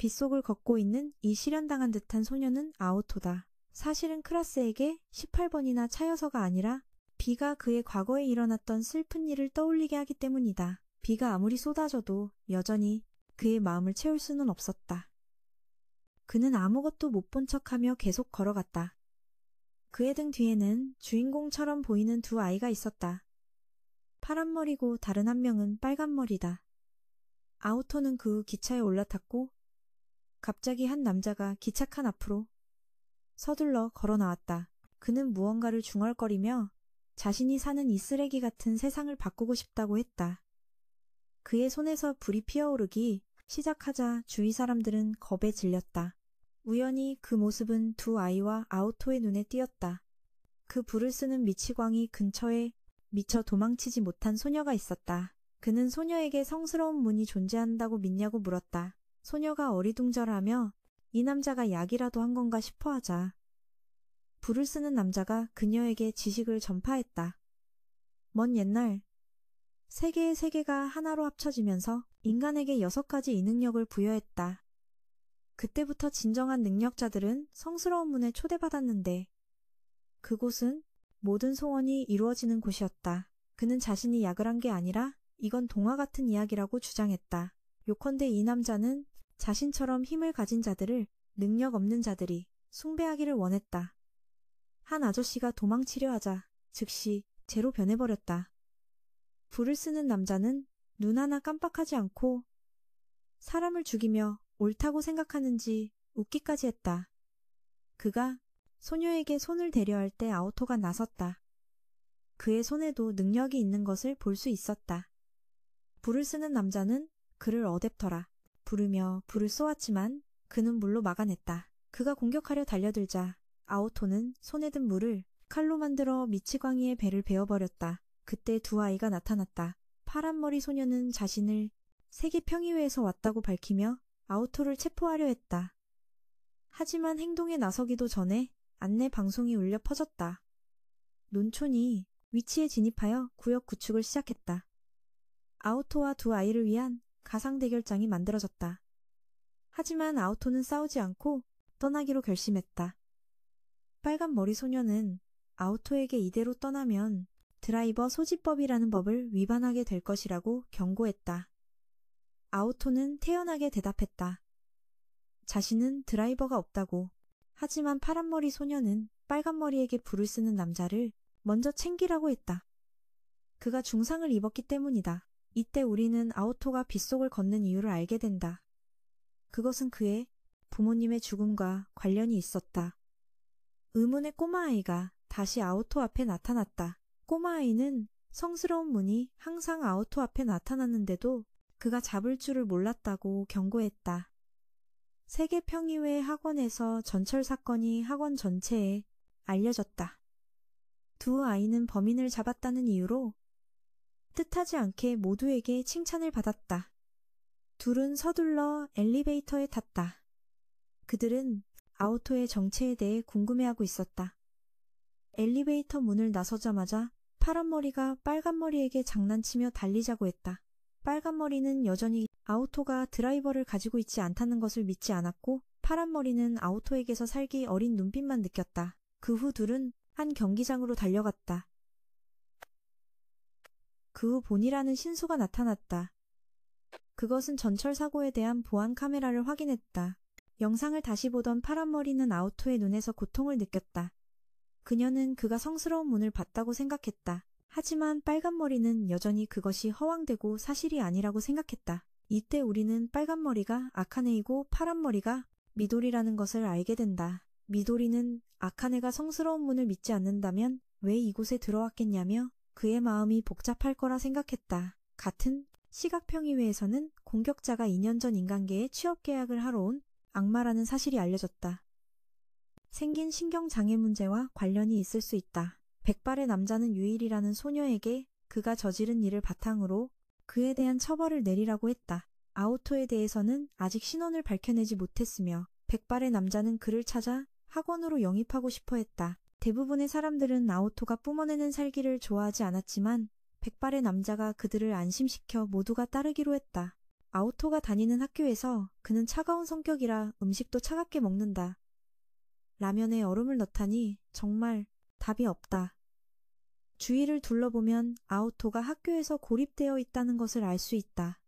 빗속을 걷고 있는 이 실현당한 듯한 소녀는 아오토다. 사실은 크라스에게 18번이나 차여서가 아니라 비가 그의 과거에 일어났던 슬픈 일을 떠올리게 하기 때문이다. 비가 아무리 쏟아져도 여전히 그의 마음을 채울 수는 없었다. 그는 아무것도 못 본 척하며 계속 걸어갔다. 그의 등 뒤에는 주인공처럼 보이는 두 아이가 있었다. 파란머리고 다른 한 명은 빨간머리다. 아오토는 그 후 기차에 올라탔고 갑자기 한 남자가 기차칸 앞으로 서둘러 걸어 나왔다. 그는 무언가를 중얼거리며 자신이 사는 이 쓰레기 같은 세상을 바꾸고 싶다고 했다. 그의 손에서 불이 피어오르기 시작하자 주위 사람들은 겁에 질렸다. 우연히 그 모습은 두 아이와 아오토의 눈에 띄었다. 그 불을 쓰는 미치광이 근처에 미처 도망치지 못한 소녀가 있었다. 그는 소녀에게 성스러운 문이 존재한다고 믿냐고 물었다. 소녀가 어리둥절하며 이 남자가 약이라도 한 건가 싶어 하자 불을 쓰는 남자가 그녀에게 지식을 전파했다. 먼 옛날 세계의 세계가 하나로 합쳐지면서 인간에게 6가지 이 능력을 부여했다. 그때부터 진정한 능력자들은 성스러운 문에 초대받았는데 그곳은 모든 소원이 이루어지는 곳이었다. 그는 자신이 약을 한 게 아니라 이건 동화 같은 이야기라고 주장했다. 요컨대 이 남자는 자신처럼 힘을 가진 자들을 능력 없는 자들이 숭배하기를 원했다. 한 아저씨가 도망치려 하자 즉시 재로 변해버렸다. 불을 쓰는 남자는 눈 하나 깜빡하지 않고 사람을 죽이며 옳다고 생각하는지 웃기까지 했다. 그가 소녀에게 손을 대려 할 때 아오토가 나섰다. 그의 손에도 능력이 있는 것을 볼 수 있었다. 불을 쓰는 남자는 그를 어댑터라 부르며 불을 쏘았지만 그는 물로 막아냈다. 그가 공격하려 달려들자 아오토는 손에 든 물을 칼로 만들어 미치광이의 배를 베어버렸다. 그때 두 아이가 나타났다. 파란머리 소녀는 자신을 세계평의회에서 왔다고 밝히며 아오토를 체포하려 했다. 하지만 행동에 나서기도 전에 안내 방송이 울려 퍼졌다. 논촌이 위치에 진입하여 구역 구축을 시작했다. 아오토와 두 아이를 위한 가상 대결장이 만들어졌다. 하지만 아오토는 싸우지 않고 떠나기로 결심했다. 빨간 머리 소녀는 아오토에게 이대로 떠나면 드라이버 소지법이라는 법을 위반하게 될 것이라고 경고했다. 아오토는 태연하게 대답했다. 자신은 드라이버가 없다고. 하지만 파란머리 소녀는 빨간머리에게 불을 쓰는 남자를 먼저 챙기라고 했다. 그가 중상을 입었기 때문이다. 이때 우리는 아오토가 빗속을 걷는 이유를 알게 된다. 그것은 그의 부모님의 죽음과 관련이 있었다. 의문의 꼬마아이가 다시 아오토 앞에 나타났다. 꼬마아이는 성스러운 문이 항상 아오토 앞에 나타났는데도 그가 잡을 줄을 몰랐다고 경고했다. 세계평의회 학원에서 전철 사건이 학원 전체에 알려졌다. 두 아이는 범인을 잡았다는 이유로 뜻하지 않게 모두에게 칭찬을 받았다. 둘은 서둘러 엘리베이터에 탔다. 그들은 아오토의 정체에 대해 궁금해하고 있었다. 엘리베이터 문을 나서자마자 파란머리가 빨간머리에게 장난치며 달리자고 했다. 빨간머리는 여전히 아오토가 드라이버를 가지고 있지 않다는 것을 믿지 않았고 파란머리는 아오토에게서 살기 어린 눈빛만 느꼈다. 그 후 둘은 한 경기장으로 달려갔다. 그 후 본이라는 신수가 나타났다. 그것은 전철 사고에 대한 보안 카메라를 확인했다. 영상을 다시 보던 파란머리는 아오토의 눈에서 고통을 느꼈다. 그녀는 그가 성스러운 문을 봤다고 생각했다. 하지만 빨간머리는 여전히 그것이 허황되고 사실이 아니라고 생각했다. 이때 우리는 빨간머리가 아카네이고 파란머리가 미도리라는 것을 알게 된다. 미도리는 아카네가 성스러운 문을 믿지 않는다면 왜 이곳에 들어왔겠냐며 그의 마음이 복잡할 거라 생각했다. 같은 시각평의회에서는 공격자가 2년 전 인간계에 취업계약을 하러 온 악마라는 사실이 알려졌다. 생긴 신경장애 문제와 관련이 있을 수 있다. 백발의 남자는 유일이라는 소녀에게 그가 저지른 일을 바탕으로 그에 대한 처벌을 내리라고 했다. 아오토에 대해서는 아직 신원을 밝혀내지 못했으며 백발의 남자는 그를 찾아 학원으로 영입하고 싶어 했다. 대부분의 사람들은 아오토가 뿜어내는 살기를 좋아하지 않았지만 백발의 남자가 그들을 안심시켜 모두가 따르기로 했다. 아오토가 다니는 학교에서 그는 차가운 성격이라 음식도 차갑게 먹는다. 라면에 얼음을 넣다니 정말 답이 없다. 주위를 둘러보면 아오토가 학교에서 고립되어 있다는 것을 알 수 있다.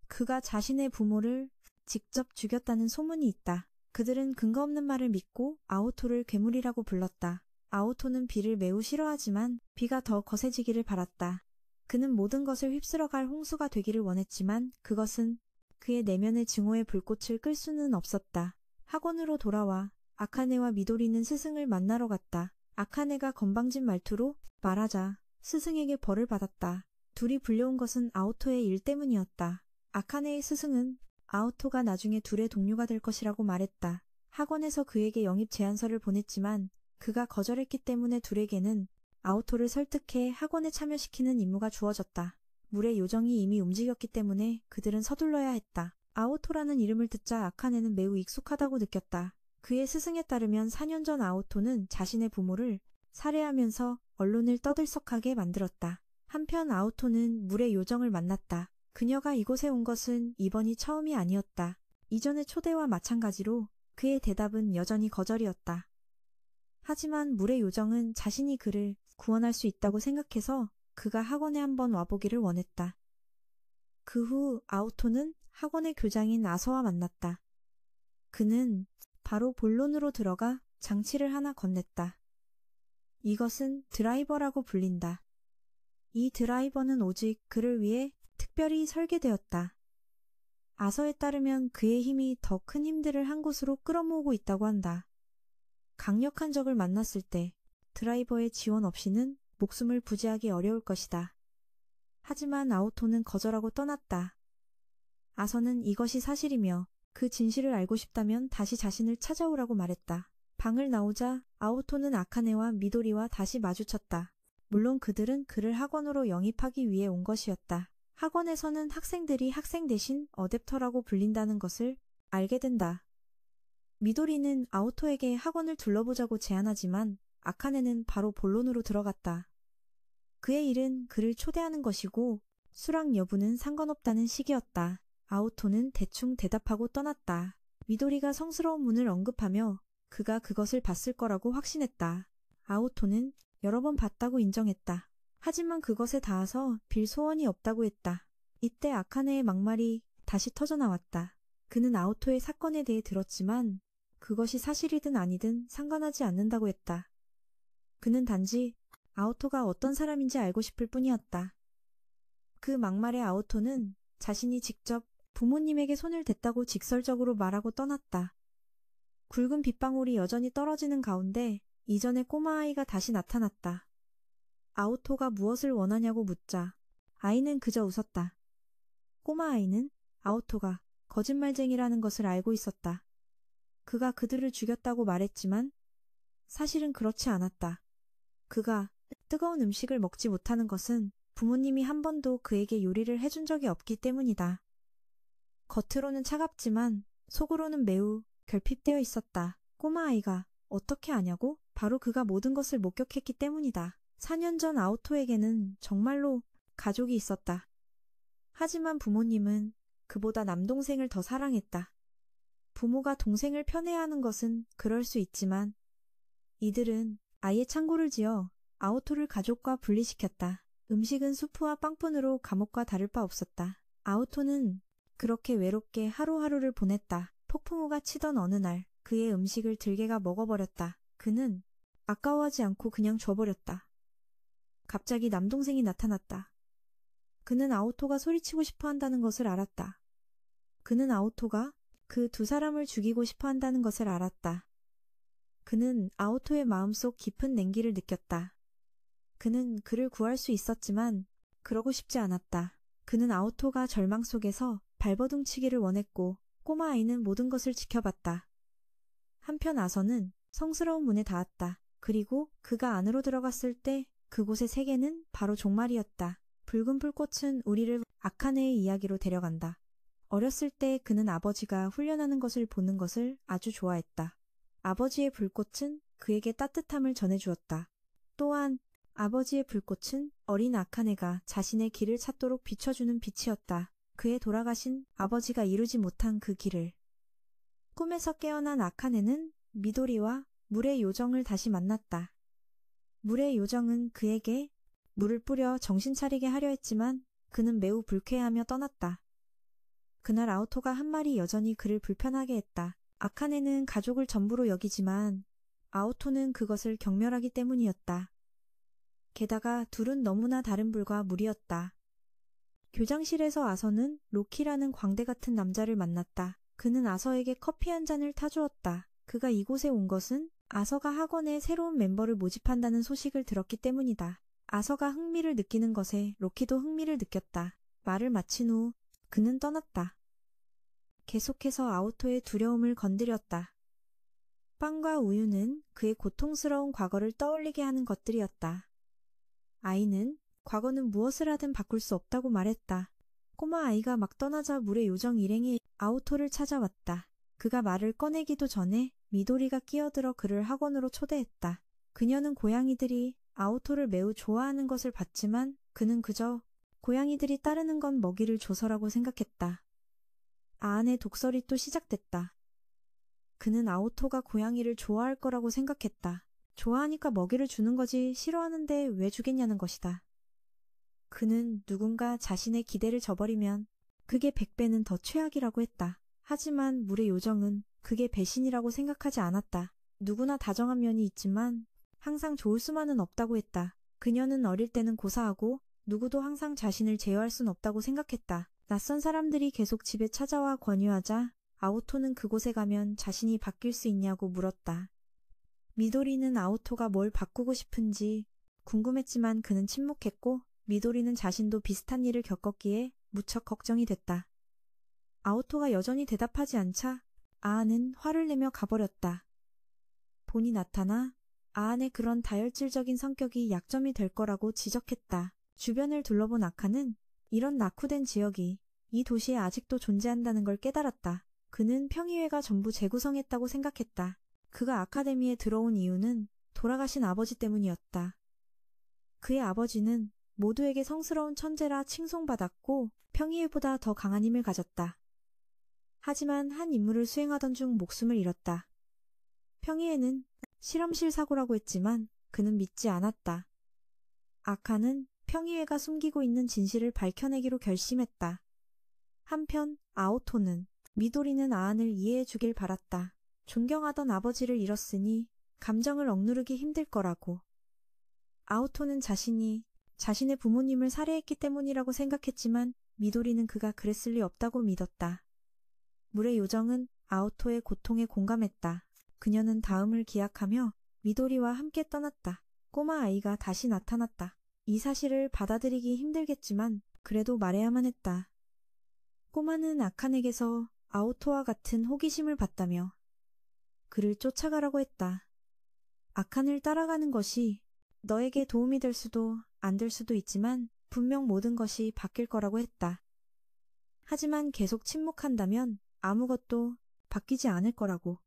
그가 자신의 부모를 직접 죽였다는 소문이 있다. 그들은 근거 없는 말을 믿고 아오토를 괴물이라고 불렀다. 아오토는 비를 매우 싫어하지만 비가 더 거세지기를 바랐다. 그는 모든 것을 휩쓸어갈 홍수가 되기를 원했지만 그것은 그의 내면의 증오의 불꽃을 끌 수는 없었다. 학원으로 돌아와 아카네와 미도리는 스승을 만나러 갔다. 아카네가 건방진 말투로 말하자 스승에게 벌을 받았다. 둘이 불려온 것은 아오토의 일 때문이었다. 아카네의 스승은 아오토가 나중에 둘의 동료가 될 것이라고 말했다. 학원에서 그에게 영입 제안서를 보냈지만 그가 거절했기 때문에 둘에게는 아오토를 설득해 학원에 참여시키는 임무가 주어졌다. 물의 요정이 이미 움직였기 때문에 그들은 서둘러야 했다. 아오토라는 이름을 듣자 아카네는 매우 익숙하다고 느꼈다. 그의 스승에 따르면 4년 전 아오토는 자신의 부모를 살해하면서 언론을 떠들썩하게 만들었다. 한편 아오토는 물의 요정을 만났다. 그녀가 이곳에 온 것은 이번이 처음이 아니었다. 이전의 초대와 마찬가지로 그의 대답은 여전히 거절이었다. 하지만 물의 요정은 자신이 그를 구원할 수 있다고 생각해서 그가 학원에 한번 와보기를 원했다. 그 후 아오토는 학원의 교장인 아서와 만났다. 그는 바로 본론으로 들어가 장치를 하나 건넸다. 이것은 드라이버라고 불린다. 이 드라이버는 오직 그를 위해 특별히 설계되었다. 아서에 따르면 그의 힘이 더 큰 힘들을 한 곳으로 끌어모으고 있다고 한다. 강력한 적을 만났을 때 드라이버의 지원 없이는 목숨을 부지하기 어려울 것이다. 하지만 아오토는 거절하고 떠났다. 아서는 이것이 사실이며 그 진실을 알고 싶다면 다시 자신을 찾아오라고 말했다. 방을 나오자 아오토는 아카네와 미도리와 다시 마주쳤다. 물론 그들은 그를 학원으로 영입하기 위해 온 것이었다. 학원에서는 학생들이 학생 대신 어댑터라고 불린다는 것을 알게 된다. 미도리는 아오토에게 학원을 둘러보자고 제안하지만 아카네는 바로 본론으로 들어갔다. 그의 일은 그를 초대하는 것이고 수락 여부는 상관없다는 식이었다. 아오토는 대충 대답하고 떠났다. 미도리가 성스러운 문을 언급하며 그가 그것을 봤을 거라고 확신했다. 아오토는 여러 번 봤다고 인정했다. 하지만 그것에 닿아서 빌 소원이 없다고 했다. 이때 아카네의 막말이 다시 터져나왔다. 그는 아오토의 사건에 대해 들었지만 그것이 사실이든 아니든 상관하지 않는다고 했다. 그는 단지 아오토가 어떤 사람인지 알고 싶을 뿐이었다. 그 막말에 아오토는 자신이 직접 부모님에게 손을 댔다고 직설적으로 말하고 떠났다. 굵은 빗방울이 여전히 떨어지는 가운데 이전의 꼬마아이가 다시 나타났다. 아오토가 무엇을 원하냐고 묻자 아이는 그저 웃었다. 꼬마아이는 아오토가 거짓말쟁이라는 것을 알고 있었다. 그가 그들을 죽였다고 말했지만 사실은 그렇지 않았다. 그가 뜨거운 음식을 먹지 못하는 것은 부모님이 한 번도 그에게 요리를 해준 적이 없기 때문이다. 겉으로는 차갑지만 속으로는 매우 결핍되어 있었다. 꼬마아이가 어떻게 아냐고? 바로 그가 모든 것을 목격했기 때문이다. 4년 전 아오토에게는 정말로 가족이 있었다. 하지만 부모님은 그보다 남동생을 더 사랑했다. 부모가 동생을 편애하는 것은 그럴 수 있지만 이들은 아예 창고를 지어 아오토를 가족과 분리시켰다. 음식은 수프와 빵뿐으로 감옥과 다를 바 없었다. 아오토는 그렇게 외롭게 하루하루를 보냈다. 폭풍우가 치던 어느 날 그의 음식을 들개가 먹어버렸다. 그는 아까워하지 않고 그냥 줘버렸다. 갑자기 남동생이 나타났다. 그는 아오토가 소리치고 싶어 한다는 것을 알았다. 그는 아오토가 그 두 사람을 죽이고 싶어 한다는 것을 알았다. 그는 아오토의 마음속 깊은 냉기를 느꼈다. 그는 그를 구할 수 있었지만 그러고 싶지 않았다. 그는 아오토가 절망 속에서 발버둥치기를 원했고 꼬마아이는 모든 것을 지켜봤다. 한편 아서는 성스러운 문에 닿았다. 그리고 그가 안으로 들어갔을 때 그곳의 세계는 바로 종말이었다. 붉은 불꽃은 우리를 아카네의 이야기로 데려간다. 어렸을 때 그는 아버지가 훈련하는 것을 보는 것을 아주 좋아했다. 아버지의 불꽃은 그에게 따뜻함을 전해주었다. 또한 아버지의 불꽃은 어린 아카네가 자신의 길을 찾도록 비춰주는 빛이었다. 그의 돌아가신 아버지가 이루지 못한 그 길을. 꿈에서 깨어난 아카네는 미도리와 물의 요정을 다시 만났다. 물의 요정은 그에게 물을 뿌려 정신 차리게 하려 했지만 그는 매우 불쾌해하며 떠났다. 그날 아오토가 한 말이 여전히 그를 불편하게 했다. 아카네는 가족을 전부로 여기지만 아오토는 그것을 경멸하기 때문이었다. 게다가 둘은 너무나 다른 불과 물이었다. 교장실에서 아서는 로키라는 광대 같은 남자를 만났다. 그는 아서에게 커피 한 잔을 타주었다. 그가 이곳에 온 것은 아서가 학원에 새로운 멤버를 모집한다는 소식을 들었기 때문이다. 아서가 흥미를 느끼는 것에 로키도 흥미를 느꼈다. 말을 마친 후 그는 떠났다. 계속해서 아오토의 두려움을 건드렸다. 빵과 우유는 그의 고통스러운 과거를 떠올리게 하는 것들이었다. 아이는 과거는 무엇을 하든 바꿀 수 없다고 말했다. 꼬마 아이가 막 떠나자 물의 요정 일행이 아오토를 찾아왔다. 그가 말을 꺼내기도 전에 미도리가 끼어들어 그를 학원으로 초대했다. 그녀는 고양이들이 아오토를 매우 좋아하는 것을 봤지만 그는 그저 고양이들이 따르는 건 먹이를 줘서라고 생각했다. 아안의 독설이 또 시작됐다. 그는 아오토가 고양이를 좋아할 거라고 생각했다. 좋아하니까 먹이를 주는 거지 싫어하는데 왜 주겠냐는 것이다. 그는 누군가 자신의 기대를 저버리면 그게 100배는 더 최악이라고 했다. 하지만 물의 요정은 그게 배신이라고 생각하지 않았다. 누구나 다정한 면이 있지만 항상 좋을 수만은 없다고 했다. 그녀는 어릴 때는 고사하고 누구도 항상 자신을 제어할 순 없다고 생각했다. 낯선 사람들이 계속 집에 찾아와 권유하자 아오토는 그곳에 가면 자신이 바뀔 수 있냐고 물었다. 미도리는 아오토가 뭘 바꾸고 싶은지 궁금했지만 그는 침묵했고 미도리는 자신도 비슷한 일을 겪었기에 무척 걱정이 됐다. 아오토가 여전히 대답하지 않자 아아는 화를 내며 가버렸다. 본이 나타나 아안의 그런 다혈질적인 성격이 약점이 될 거라고 지적했다. 주변을 둘러본 아카는 이런 낙후된 지역이 이 도시에 아직도 존재한다는 걸 깨달았다. 그는 평의회가 전부 재구성했다고 생각했다. 그가 아카데미에 들어온 이유는 돌아가신 아버지 때문이었다. 그의 아버지는 모두에게 성스러운 천재라 칭송받았고 평의회보다 더 강한 힘을 가졌다. 하지만 한 임무를 수행하던 중 목숨을 잃었다. 평의회는 실험실 사고라고 했지만 그는 믿지 않았다. 아카는 평의회가 숨기고 있는 진실을 밝혀내기로 결심했다. 한편 아오토는 미도리는 아안을 이해해 주길 바랐다. 존경하던 아버지를 잃었으니 감정을 억누르기 힘들 거라고. 아오토는 자신이 자신의 부모님을 살해했기 때문이라고 생각했지만 미도리는 그가 그랬을 리 없다고 믿었다. 물의 요정은 아오토의 고통에 공감했다. 그녀는 다음을 기약하며 미도리와 함께 떠났다. 꼬마 아이가 다시 나타났다. 이 사실을 받아들이기 힘들겠지만 그래도 말해야만 했다. 꼬마는 아칸에게서 아오토와 같은 호기심을 받다며 그를 쫓아가라고 했다. 아칸을 따라가는 것이 너에게 도움이 될 수도 안 될 수도 있지만 분명 모든 것이 바뀔 거라고 했다. 하지만 계속 침묵한다면 아무것도 바뀌지 않을 거라고.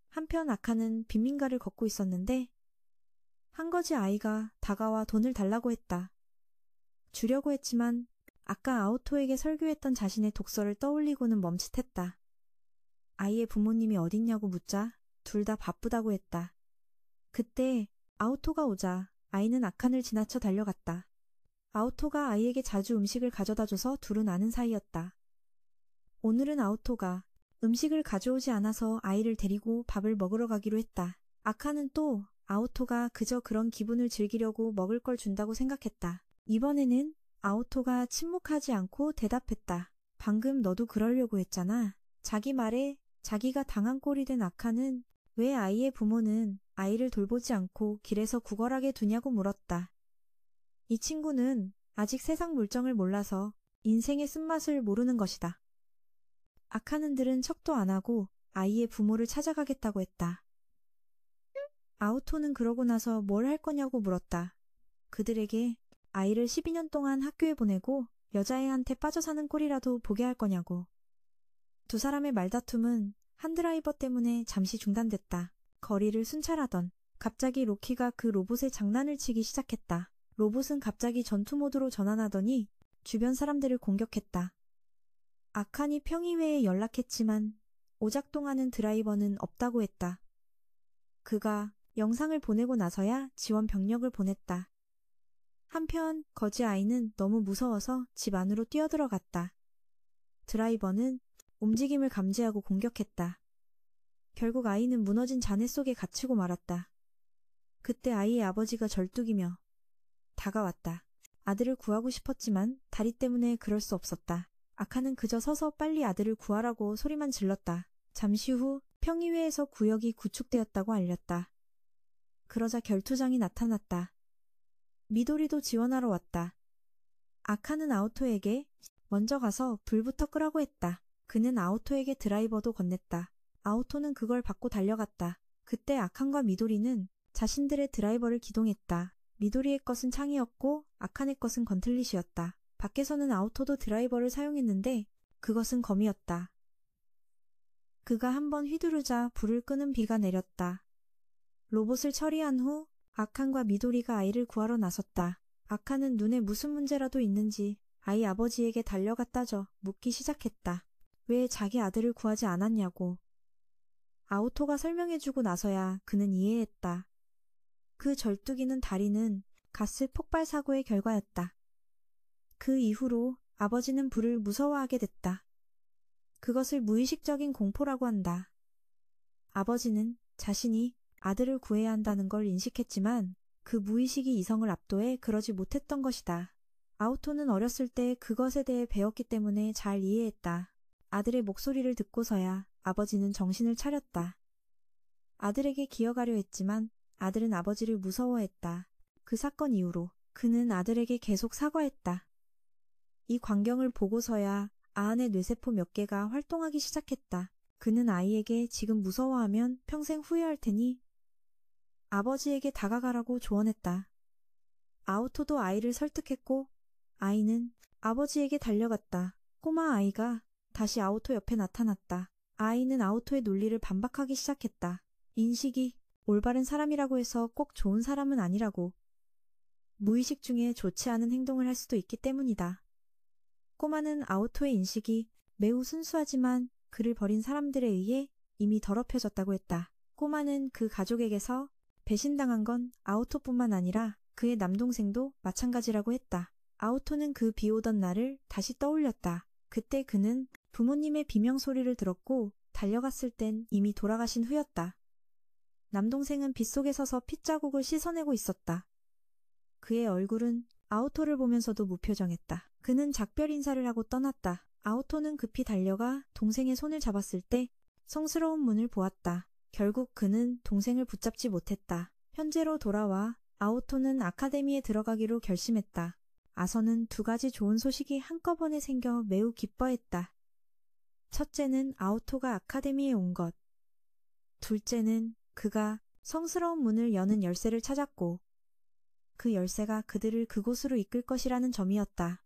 한편 아칸은 빈민가를 걷고 있었는데 한 거지 아이가 다가와 돈을 달라고 했다. 주려고 했지만 아까 아오토에게 설교했던 자신의 독서를 떠올리고는 멈칫했다. 아이의 부모님이 어딨냐고 묻자 둘 다 바쁘다고 했다. 그때 아오토가 오자 아이는 아칸을 지나쳐 달려갔다. 아오토가 아이에게 자주 음식을 가져다줘서 둘은 아는 사이였다. 오늘은 아오토가 음식을 가져오지 않아서 아이를 데리고 밥을 먹으러 가기로 했다. 아칸은 또 아오토가 그저 그런 기분을 즐기려고 먹을 걸 준다고 생각했다. 이번에는 아오토가 침묵하지 않고 대답했다. 방금 너도 그러려고 했잖아. 자기 말에 자기가 당한 꼴이 된 아칸은 왜 아이의 부모는 아이를 돌보지 않고 길에서 구걸하게 두냐고 물었다. 이 친구는 아직 세상 물정을 몰라서 인생의 쓴맛을 모르는 것이다. 아칸은들은 척도 안 하고 아이의 부모를 찾아가겠다고 했다. 아오토는 그러고 나서 뭘 할 거냐고 물었다. 그들에게 아이를 12년 동안 학교에 보내고 여자애한테 빠져 사는 꼴이라도 보게 할 거냐고. 두 사람의 말다툼은 한 드라이버 때문에 잠시 중단됐다. 거리를 순찰하던 갑자기 로키가 그 로봇에 장난을 치기 시작했다. 로봇은 갑자기 전투 모드로 전환하더니 주변 사람들을 공격했다. 아칸이 평의회에 연락했지만 오작동하는 드라이버는 없다고 했다. 그가 영상을 보내고 나서야 지원 병력을 보냈다. 한편 거지 아이는 너무 무서워서 집 안으로 뛰어들어갔다. 드라이버는 움직임을 감지하고 공격했다. 결국 아이는 무너진 잔해 속에 갇히고 말았다. 그때 아이의 아버지가 절뚝이며 다가왔다. 아들을 구하고 싶었지만 다리 때문에 그럴 수 없었다. 아칸은 그저 서서 빨리 아들을 구하라고 소리만 질렀다. 잠시 후 평의회에서 구역이 구축되었다고 알렸다. 그러자 결투장이 나타났다. 미도리도 지원하러 왔다. 아칸은 아우토에게 먼저 가서 불부터 끄라고 했다. 그는 아우토에게 드라이버도 건넸다. 아우토는 그걸 받고 달려갔다. 그때 아칸과 미도리는 자신들의 드라이버를 기동했다. 미도리의 것은 창이었고 아칸의 것은 건틀릿이었다. 밖에서는 아우토도 드라이버를 사용했는데 그것은 검이었다. 그가 한번 휘두르자 불을 끄는 비가 내렸다. 로봇을 처리한 후 아칸과 미도리가 아이를 구하러 나섰다. 아칸은 눈에 무슨 문제라도 있는지 아이 아버지에게 달려가 따져 묻기 시작했다. 왜 자기 아들을 구하지 않았냐고. 아우토가 설명해주고 나서야 그는 이해했다. 그 절뚝이는 다리는 가스 폭발 사고의 결과였다. 그 이후로 아버지는 불을 무서워하게 됐다. 그것을 무의식적인 공포라고 한다. 아버지는 자신이 아들을 구해야 한다는 걸 인식했지만 그 무의식이 이성을 압도해 그러지 못했던 것이다. 아우토는 어렸을 때 그것에 대해 배웠기 때문에 잘 이해했다. 아들의 목소리를 듣고서야 아버지는 정신을 차렸다. 아들에게 기어가려 했지만 아들은 아버지를 무서워했다. 그 사건 이후로 그는 아들에게 계속 사과했다. 이 광경을 보고서야 아안의 뇌세포 몇 개가 활동하기 시작했다. 그는 아이에게 지금 무서워하면 평생 후회할 테니 아버지에게 다가가라고 조언했다. 아우토도 아이를 설득했고 아이는 아버지에게 달려갔다. 꼬마 아이가 다시 아우토 옆에 나타났다. 아이는 아우토의 논리를 반박하기 시작했다. 인식이 올바른 사람이라고 해서 꼭 좋은 사람은 아니라고. 무의식 중에 좋지 않은 행동을 할 수도 있기 때문이다. 꼬마는 아우토의 인식이 매우 순수하지만 그를 버린 사람들에 의해 이미 더럽혀졌다고 했다. 꼬마는 그 가족에게서 배신당한 건 아우토뿐만 아니라 그의 남동생도 마찬가지라고 했다. 아우토는 그 비오던 날을 다시 떠올렸다. 그때 그는 부모님의 비명소리를 들었고 달려갔을 땐 이미 돌아가신 후였다. 남동생은 빗속에 서서 핏자국을 씻어내고 있었다. 그의 얼굴은 아우토를 보면서도 무표정했다. 그는 작별 인사를 하고 떠났다. 아우토는 급히 달려가 동생의 손을 잡았을 때 성스러운 문을 보았다. 결국 그는 동생을 붙잡지 못했다. 현재로 돌아와 아우토는 아카데미에 들어가기로 결심했다. 아서는 두 가지 좋은 소식이 한꺼번에 생겨 매우 기뻐했다. 첫째는 아우토가 아카데미에 온 것. 둘째는 그가 성스러운 문을 여는 열쇠를 찾았고 그 열쇠가 그들을 그곳으로 이끌 것이라는 점이었다.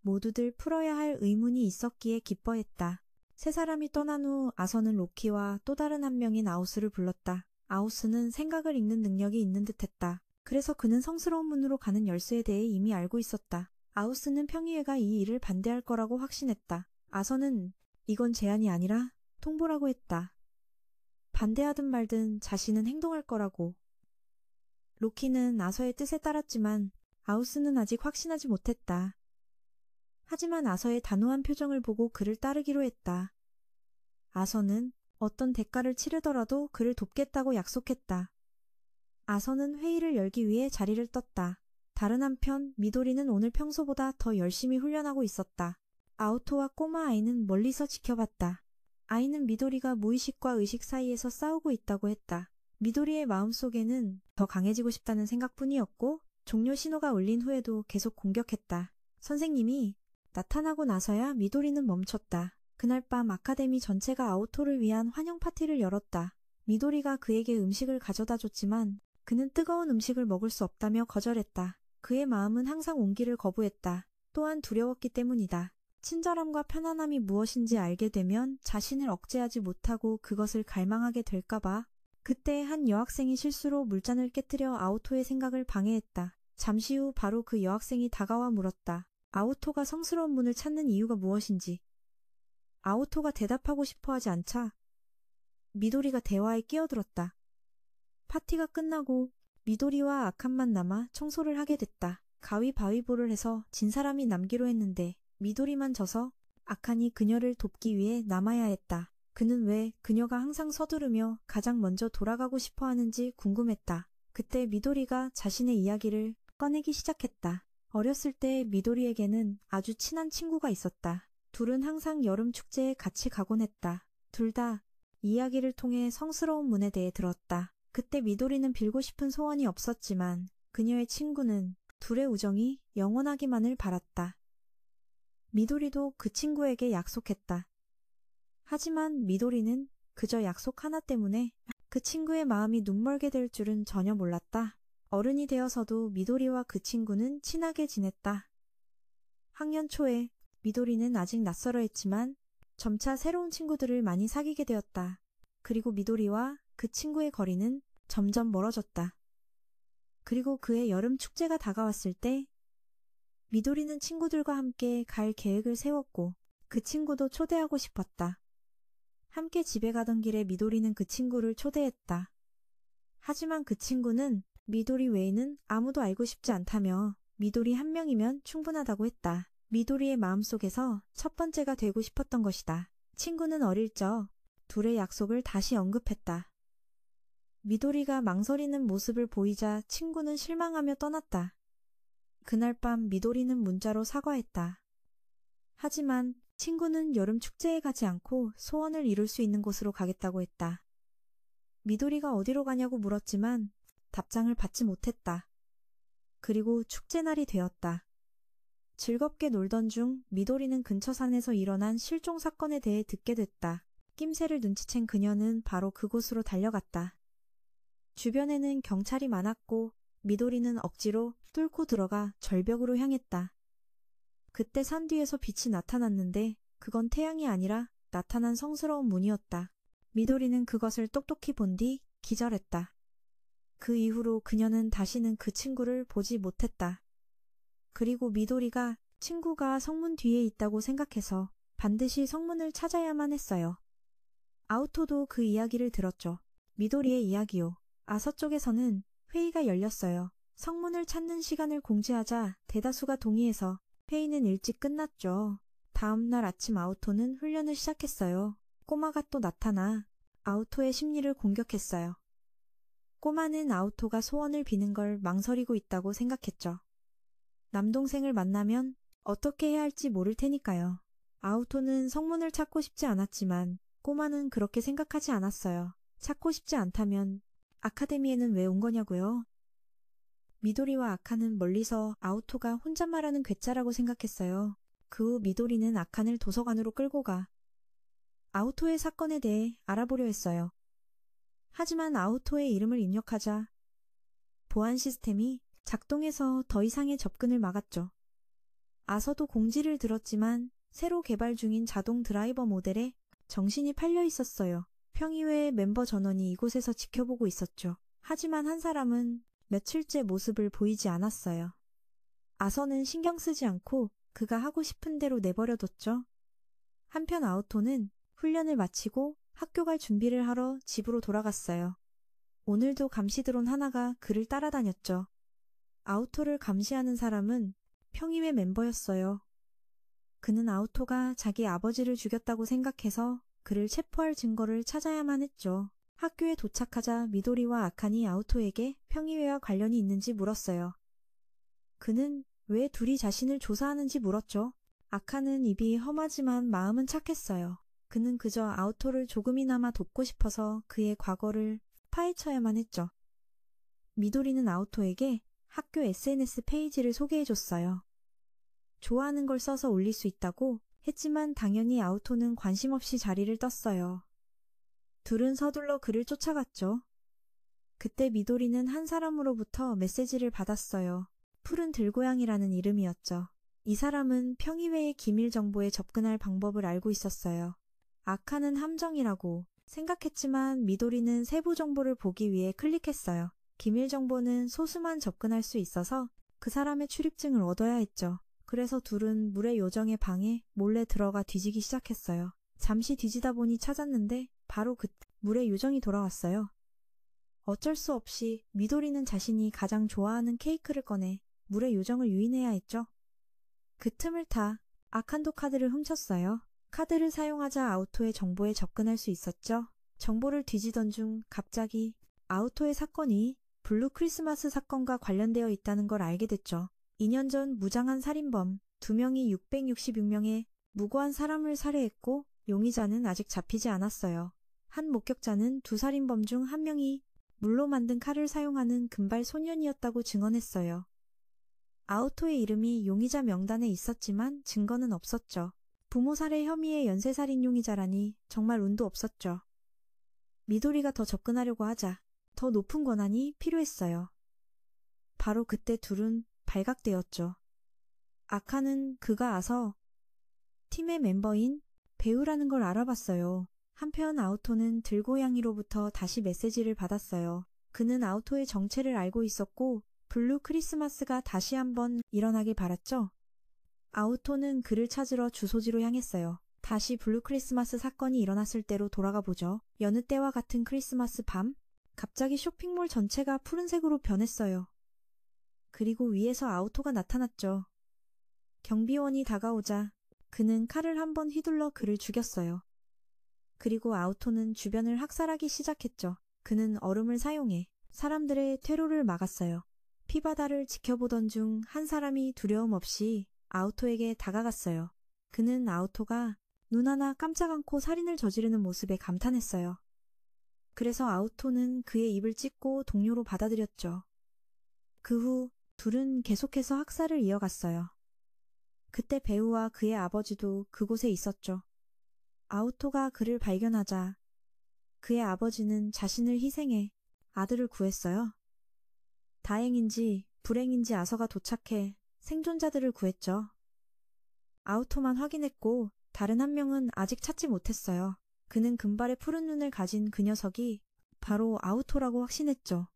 모두들 풀어야 할 의문이 있었기에 기뻐했다. 세 사람이 떠난 후 아서는 로키와 또 다른 한 명인 아우스를 불렀다. 아우스는 생각을 읽는 능력이 있는 듯했다. 그래서 그는 성스러운 문으로 가는 열쇠에 대해 이미 알고 있었다. 아우스는 평의회가 이 일을 반대할 거라고 확신했다. 아서는 이건 제안이 아니라 통보라고 했다. 반대하든 말든 자신은 행동할 거라고. 로키는 아서의 뜻에 따랐지만 아우스는 아직 확신하지 못했다. 하지만 아서의 단호한 표정을 보고 그를 따르기로 했다. 아서는 어떤 대가를 치르더라도 그를 돕겠다고 약속했다. 아서는 회의를 열기 위해 자리를 떴다. 다른 한편 미도리는 오늘 평소보다 더 열심히 훈련하고 있었다. 아우토와 꼬마 아이는 멀리서 지켜봤다. 아이는 미도리가 무의식과 의식 사이에서 싸우고 있다고 했다. 미도리의 마음속에는 더 강해지고 싶다는 생각뿐이었고 종료 신호가 울린 후에도 계속 공격했다. 선생님이 나타나고 나서야 미도리는 멈췄다. 그날 밤 아카데미 전체가 아우토를 위한 환영 파티를 열었다. 미도리가 그에게 음식을 가져다 줬지만 그는 뜨거운 음식을 먹을 수 없다며 거절했다. 그의 마음은 항상 온기를 거부했다. 또한 두려웠기 때문이다. 친절함과 편안함이 무엇인지 알게 되면 자신을 억제하지 못하고 그것을 갈망하게 될까봐. 그때 한 여학생이 실수로 물잔을 깨뜨려 아우토의 생각을 방해했다. 잠시 후 바로 그 여학생이 다가와 물었다. 아우토가 성스러운 문을 찾는 이유가 무엇인지. 아오토가 대답하고 싶어 하지 않자 미도리가 대화에 끼어들었다. 파티가 끝나고 미도리와 아칸만 남아 청소를 하게 됐다. 가위바위보를 해서 진 사람이 남기로 했는데 미도리만 져서 아칸이 그녀를 돕기 위해 남아야 했다. 그는 왜 그녀가 항상 서두르며 가장 먼저 돌아가고 싶어 하는지 궁금했다. 그때 미도리가 자신의 이야기를 꺼내기 시작했다. 어렸을 때 미도리에게는 아주 친한 친구가 있었다. 둘은 항상 여름 축제에 같이 가곤 했다. 둘 다 이야기를 통해 성스러운 문에 대해 들었다. 그때 미도리는 빌고 싶은 소원이 없었지만 그녀의 친구는 둘의 우정이 영원하기만을 바랐다. 미도리도 그 친구에게 약속했다. 하지만 미도리는 그저 약속 하나 때문에 그 친구의 마음이 눈멀게 될 줄은 전혀 몰랐다. 어른이 되어서도 미도리와 그 친구는 친하게 지냈다. 학년 초에 미도리는 아직 낯설어 했지만 점차 새로운 친구들을 많이 사귀게 되었다. 그리고 미도리와 그 친구의 거리는 점점 멀어졌다. 그리고 그의 여름 축제가 다가왔을 때 미도리는 친구들과 함께 갈 계획을 세웠고 그 친구도 초대하고 싶었다. 함께 집에 가던 길에 미도리는 그 친구를 초대했다. 하지만 그 친구는 미도리 외에는 아무도 알고 싶지 않다며 미도리 한 명이면 충분하다고 했다. 미도리의 마음속에서 첫 번째가 되고 싶었던 것이다. 친구는 어릴 적 둘의 약속을 다시 언급했다. 미도리가 망설이는 모습을 보이자 친구는 실망하며 떠났다. 그날 밤 미도리는 문자로 사과했다. 하지만 친구는 여름 축제에 가지 않고 소원을 이룰 수 있는 곳으로 가겠다고 했다. 미도리가 어디로 가냐고 물었지만 답장을 받지 못했다. 그리고 축제날이 되었다. 즐겁게 놀던 중 미도리는 근처 산에서 일어난 실종 사건에 대해 듣게 됐다. 낌새를 눈치챈 그녀는 바로 그곳으로 달려갔다. 주변에는 경찰이 많았고 미도리는 억지로 뚫고 들어가 절벽으로 향했다. 그때 산 뒤에서 빛이 나타났는데 그건 태양이 아니라 나타난 성스러운 문이었다. 미도리는 그것을 똑똑히 본 뒤 기절했다. 그 이후로 그녀는 다시는 그 친구를 보지 못했다. 그리고 미도리가 친구가 성문 뒤에 있다고 생각해서 반드시 성문을 찾아야만 했어요. 아오토도 그 이야기를 들었죠. 미도리의 이야기요. 아서쪽에서는 회의가 열렸어요. 성문을 찾는 시간을 공지하자 대다수가 동의해서 회의는 일찍 끝났죠. 다음 날 아침 아오토는 훈련을 시작했어요. 꼬마가 또 나타나 아오토의 심리를 공격했어요. 꼬마는 아오토가 소원을 비는 걸 망설이고 있다고 생각했죠. 남동생을 만나면 어떻게 해야 할지 모를 테니까요. 아오토는 성문을 찾고 싶지 않았지만 꼬마는 그렇게 생각하지 않았어요. 찾고 싶지 않다면 아카데미에는 왜 온 거냐고요? 미도리와 아칸은 멀리서 아오토가 혼잣말하는 괴짜라고 생각했어요. 그 후 미도리는 아칸을 도서관으로 끌고 가 아오토의 사건에 대해 알아보려 했어요. 하지만 아오토의 이름을 입력하자 보안 시스템이 작동해서 더 이상의 접근을 막았죠. 아서도 공지를 들었지만 새로 개발 중인 자동 드라이버 모델에 정신이 팔려 있었어요. 평의회 멤버 전원이 이곳에서 지켜보고 있었죠. 하지만 한 사람은 며칠째 모습을 보이지 않았어요. 아서는 신경 쓰지 않고 그가 하고 싶은 대로 내버려뒀죠. 한편 아오토는 훈련을 마치고 학교 갈 준비를 하러 집으로 돌아갔어요. 오늘도 감시 드론 하나가 그를 따라다녔죠. 아오토를 감시하는 사람은 평의회 멤버였어요. 그는 아오토가 자기 아버지를 죽였다고 생각해서 그를 체포할 증거를 찾아야만 했죠. 학교에 도착하자 미도리와 아칸이 아오토에게 평의회와 관련이 있는지 물었어요. 그는 왜 둘이 자신을 조사하는지 물었죠. 아칸은 입이 험하지만 마음은 착했어요. 그는 그저 아오토를 조금이나마 돕고 싶어서 그의 과거를 파헤쳐야만 했죠. 미도리는 아오토에게 학교 SNS 페이지를 소개해줬어요. 좋아하는 걸 써서 올릴 수 있다고 했지만 당연히 아오토는 관심 없이 자리를 떴어요. 둘은 서둘러 그를 쫓아갔죠. 그때 미도리는 한 사람으로부터 메시지를 받았어요. 푸른 들고양이라는 이름이었죠. 이 사람은 평의회의 기밀 정보에 접근할 방법을 알고 있었어요. 아카는 함정이라고 생각했지만 미도리는 세부 정보를 보기 위해 클릭했어요. 기밀 정보는 소수만 접근할 수 있어서 그 사람의 출입증을 얻어야 했죠. 그래서 둘은 물의 요정의 방에 몰래 들어가 뒤지기 시작했어요. 잠시 뒤지다 보니 찾았는데 바로 그 물의 요정이 돌아왔어요. 어쩔 수 없이 미도리는 자신이 가장 좋아하는 케이크를 꺼내 물의 요정을 유인해야 했죠. 그 틈을 타 아칸도 카드를 훔쳤어요. 카드를 사용하자 아우토의 정보에 접근할 수 있었죠. 정보를 뒤지던 중 갑자기 아우토의 사건이 블루 크리스마스 사건과 관련되어 있다는 걸 알게 됐죠. 2년 전 무장한 살인범 2명이 666명의 무고한 사람을 살해했고 용의자는 아직 잡히지 않았어요. 한 목격자는 두 살인범 중 한 명이 물로 만든 칼을 사용하는 금발 소년이었다고 증언했어요. 아우토의 이름이 용의자 명단에 있었지만 증거는 없었죠. 부모 살해 혐의의 연쇄살인 용의자라니 정말 운도 없었죠. 미도리가 더 접근하려고 하자 더 높은 권한이 필요했어요. 바로 그때 둘은 발각되었죠. 아카는 그가 아서 팀의 멤버인 배우라는 걸 알아봤어요. 한편 아우토는 들고양이로부터 다시 메시지를 받았어요. 그는 아우토의 정체를 알고 있었고 블루 크리스마스가 다시 한번 일어나길 바랐죠. 아우토는 그를 찾으러 주소지로 향했어요. 다시 블루 크리스마스 사건이 일어났을 때로 돌아가 보죠. 여느 때와 같은 크리스마스 밤, 갑자기 쇼핑몰 전체가 푸른색으로 변했어요. 그리고 위에서 아우토가 나타났죠. 경비원이 다가오자 그는 칼을 한번 휘둘러 그를 죽였어요. 그리고 아우토는 주변을 학살하기 시작했죠. 그는 얼음을 사용해 사람들의 퇴로를 막았어요. 피바다를 지켜보던 중 한 사람이 두려움 없이 아우토에게 다가갔어요. 그는 아우토가 눈 하나 깜짝 않고 살인을 저지르는 모습에 감탄했어요. 그래서 아우토는 그의 입을 찢고 동료로 받아들였죠. 그 후 둘은 계속해서 학살을 이어갔어요. 그때 배우와 그의 아버지도 그곳에 있었죠. 아우토가 그를 발견하자 그의 아버지는 자신을 희생해 아들을 구했어요. 다행인지 불행인지 아서가 도착해 생존자들을 구했죠. 아우토만 확인했고 다른 한 명은 아직 찾지 못했어요. 그는 금발의 푸른 눈을 가진 그 녀석이 바로 아우토라고 확신했죠.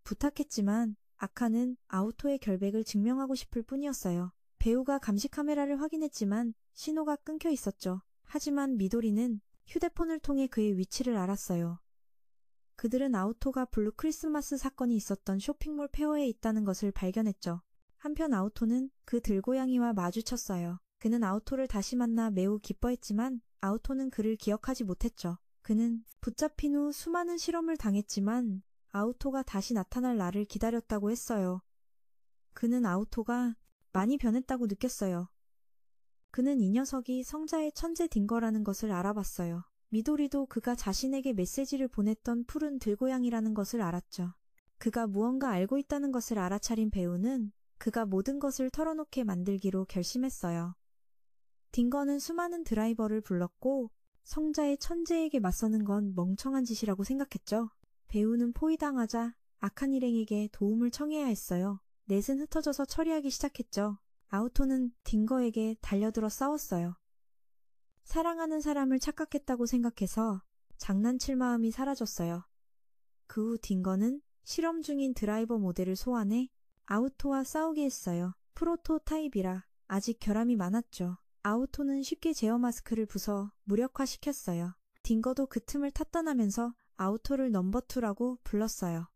부탁했지만 아카는 아우토의 결백을 증명하고 싶을 뿐이었어요. 배우가 감시 카메라를 확인했지만 신호가 끊겨 있었죠. 하지만 미도리는 휴대폰을 통해 그의 위치를 알았어요. 그들은 아우토가 블루 크리스마스 사건이 있었던 쇼핑몰 페어에 있다는 것을 발견했죠. 한편 아우토는 그 들고양이와 마주쳤어요. 그는 아우토를 다시 만나 매우 기뻐했지만 아우토는 그를 기억하지 못했죠. 그는 붙잡힌 후 수많은 실험을 당했지만 아우토가 다시 나타날 날을 기다렸다고 했어요. 그는 아우토가 많이 변했다고 느꼈어요. 그는 이 녀석이 성자의 천재 딩거라는 것을 알아봤어요. 미도리도 그가 자신에게 메시지를 보냈던 푸른 들고양이라는 것을 알았죠. 그가 무언가 알고 있다는 것을 알아차린 배우는 그가 모든 것을 털어놓게 만들기로 결심했어요. 딩거는 수많은 드라이버를 불렀고 성자의 천재에게 맞서는 건 멍청한 짓이라고 생각했죠. 배우는 포위당하자 악한 일행에게 도움을 청해야 했어요. 넷은 흩어져서 처리하기 시작했죠. 아우토는 딩거에게 달려들어 싸웠어요. 사랑하는 사람을 착각했다고 생각해서 장난칠 마음이 사라졌어요. 그 후 딩거는 실험 중인 드라이버 모델을 소환해 아우토와 싸우게 했어요. 프로토타입이라 아직 결함이 많았죠. 아우토는 쉽게 제어 마스크를 부숴 무력화시켰어요. 딩거도 그 틈을 탔던하면서 아우토를 넘버 2라고 불렀어요.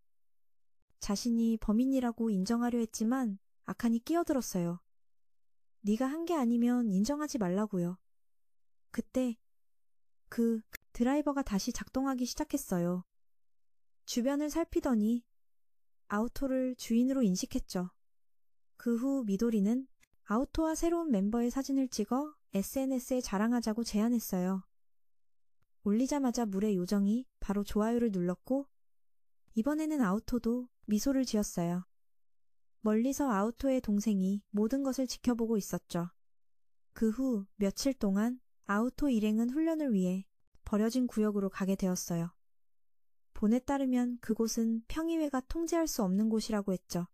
자신이 범인이라고 인정하려 했지만 아칸이 끼어들었어요. 네가 한 게 아니면 인정하지 말라고요. 그때 그 드라이버가 다시 작동하기 시작했어요. 주변을 살피더니 아우토를 주인으로 인식했죠. 그 후 미도리는 아우토와 새로운 멤버의 사진을 찍어 SNS에 자랑하자고 제안했어요. 올리자마자 물의 요정이 바로 좋아요를 눌렀고 이번에는 아우토도 미소를 지었어요. 멀리서 아우토의 동생이 모든 것을 지켜보고 있었죠. 그 후 며칠 동안 아우토 일행은 훈련을 위해 버려진 구역으로 가게 되었어요. 본에 따르면 그곳은 평의회가 통제할 수 없는 곳이라고 했죠.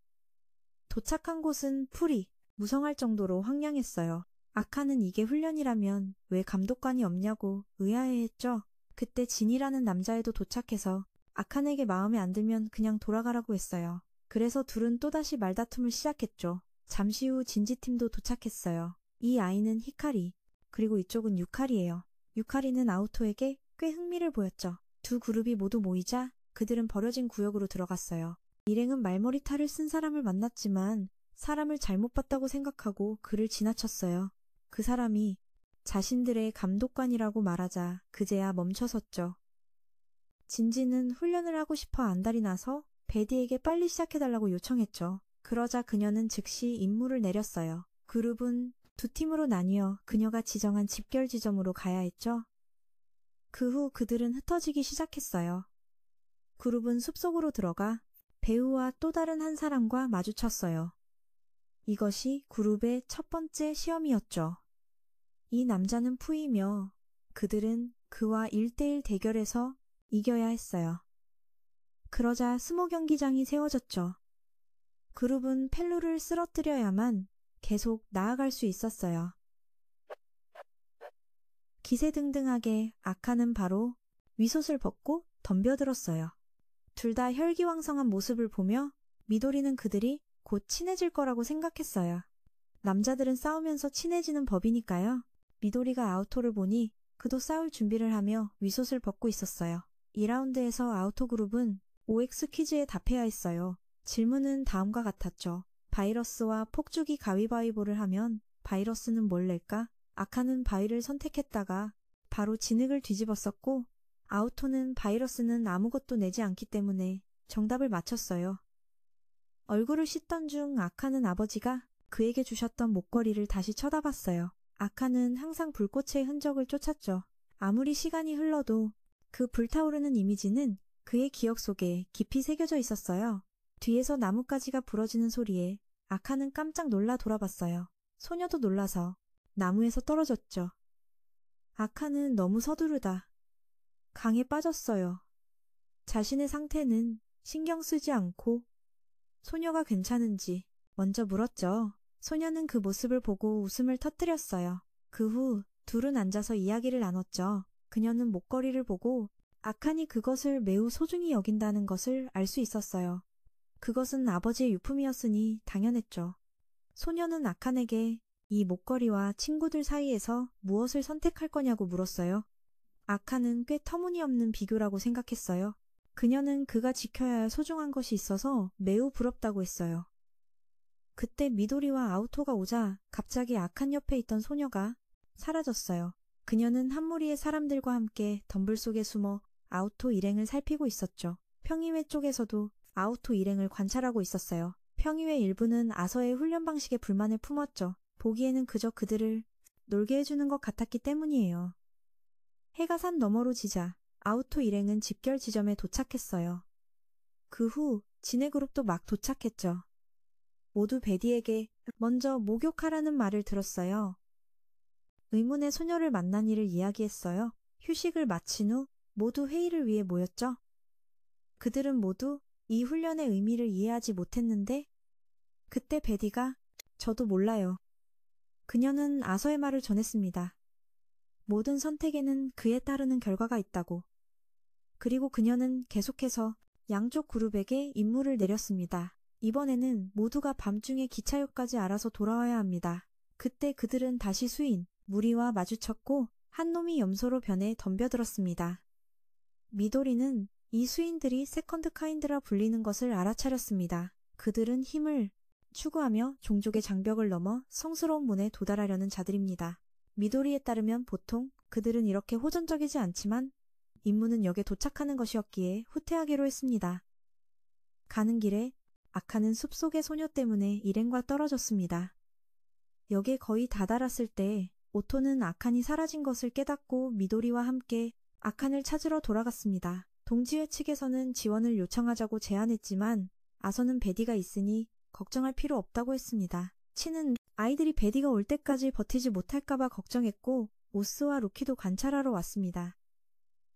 도착한 곳은 풀이 무성할 정도로 황량했어요. 아카는 이게 훈련이라면 왜 감독관이 없냐고 의아해했죠. 그때 진이라는 남자애도 도착해서 아칸에게 마음에 안 들면 그냥 돌아가라고 했어요. 그래서 둘은 또다시 말다툼을 시작했죠. 잠시 후 진지팀도 도착했어요. 이 아이는 히카리, 그리고 이쪽은 유카리예요. 유카리는 아우토에게 꽤 흥미를 보였죠. 두 그룹이 모두 모이자 그들은 버려진 구역으로 들어갔어요. 일행은 말머리탈을 쓴 사람을 만났지만 사람을 잘못 봤다고 생각하고 그를 지나쳤어요. 그 사람이 자신들의 감독관이라고 말하자 그제야 멈춰섰죠. 진지는 훈련을 하고 싶어 안달이 나서 베디에게 빨리 시작해달라고 요청했죠. 그러자 그녀는 즉시 임무를 내렸어요. 그룹은 두 팀으로 나뉘어 그녀가 지정한 집결 지점으로 가야 했죠. 그 후 그들은 흩어지기 시작했어요. 그룹은 숲속으로 들어가 배우와 또 다른 한 사람과 마주쳤어요. 이것이 그룹의 첫 번째 시험이었죠. 이 남자는 푸이며 그들은 그와 1대1 대결에서 이겨야 했어요. 그러자 스모 경기장이 세워졌죠. 그룹은 펠루를 쓰러뜨려야만 계속 나아갈 수 있었어요. 기세등등하게 아카는 바로 위솥을 벗고 덤벼들었어요. 둘 다 혈기왕성한 모습을 보며 미도리는 그들이 곧 친해질 거라고 생각했어요. 남자들은 싸우면서 친해지는 법이니까요. 미도리가 아우토를 보니 그도 싸울 준비를 하며 위솥을 벗고 있었어요. 2라운드에서 아우토 그룹은 OX 퀴즈에 답해야 했어요. 질문은 다음과 같았죠. 바이러스와 폭주기 가위바위보를 하면 바이러스는 뭘 낼까? 아카는 바위를 선택했다가 바로 진흙을 뒤집었었고 아우토는 바이러스는 아무것도 내지 않기 때문에 정답을 맞췄어요. 얼굴을 씻던 중 아카는 아버지가 그에게 주셨던 목걸이를 다시 쳐다봤어요. 아카는 항상 불꽃의 흔적을 쫓았죠. 아무리 시간이 흘러도 그 불타오르는 이미지는 그의 기억 속에 깊이 새겨져 있었어요. 뒤에서 나뭇가지가 부러지는 소리에 아카는 깜짝 놀라 돌아봤어요. 소녀도 놀라서 나무에서 떨어졌죠. 아카는 너무 서두르다 강에 빠졌어요. 자신의 상태는 신경 쓰지 않고 소녀가 괜찮은지 먼저 물었죠. 소녀는 그 모습을 보고 웃음을 터뜨렸어요. 그 후 둘은 앉아서 이야기를 나눴죠. 그녀는 목걸이를 보고 아칸이 그것을 매우 소중히 여긴다는 것을 알 수 있었어요. 그것은 아버지의 유품이었으니 당연했죠. 소녀는 아칸에게 이 목걸이와 친구들 사이에서 무엇을 선택할 거냐고 물었어요. 아칸은 꽤 터무니없는 비교라고 생각했어요. 그녀는 그가 지켜야 할 소중한 것이 있어서 매우 부럽다고 했어요. 그때 미도리와 아우토가 오자 갑자기 아칸 옆에 있던 소녀가 사라졌어요. 그녀는 한 무리의 사람들과 함께 덤불 속에 숨어 아우토 일행을 살피고 있었죠. 평의회 쪽에서도 아우토 일행을 관찰하고 있었어요. 평의회 일부는 아서의 훈련 방식에 불만을 품었죠. 보기에는 그저 그들을 놀게 해주는 것 같았기 때문이에요. 해가 산 너머로 지자 아우토 일행은 집결 지점에 도착했어요. 그 후 진해 그룹도 막 도착했죠. 모두 베디에게 먼저 목욕하라는 말을 들었어요. 의문의 소녀를 만난 일을 이야기했어요. 휴식을 마친 후 모두 회의를 위해 모였죠. 그들은 모두 이 훈련의 의미를 이해하지 못했는데 그때 베디가 저도 몰라요. 그녀는 아서의 말을 전했습니다. 모든 선택에는 그에 따르는 결과가 있다고. 그리고 그녀는 계속해서 양쪽 그룹에게 임무를 내렸습니다. 이번에는 모두가 밤중에 기차역까지 알아서 돌아와야 합니다. 그때 그들은 다시 수인, 무리와 마주쳤고 한 놈이 염소로 변해 덤벼들었습니다. 미도리는 이 수인들이 세컨드 카인드라 불리는 것을 알아차렸습니다. 그들은 힘을 추구하며 종족의 장벽을 넘어 성스러운 문에 도달하려는 자들입니다. 미도리에 따르면 보통 그들은 이렇게 호전적이지 않지만 임무는 역에 도착하는 것이었기에 후퇴하기로 했습니다. 가는 길에 아카는 숲속의 소녀 때문에 일행과 떨어졌습니다. 역에 거의 다다랐을 때 오토는 아칸이 사라진 것을 깨닫고 미도리와 함께 아칸을 찾으러 돌아갔습니다. 동지회 측에서는 지원을 요청하자고 제안했지만 아서는 베디가 있으니 걱정할 필요 없다고 했습니다. 치는 아이들이 베디가 올 때까지 버티지 못할까봐 걱정했고 오스와 루키도 관찰하러 왔습니다.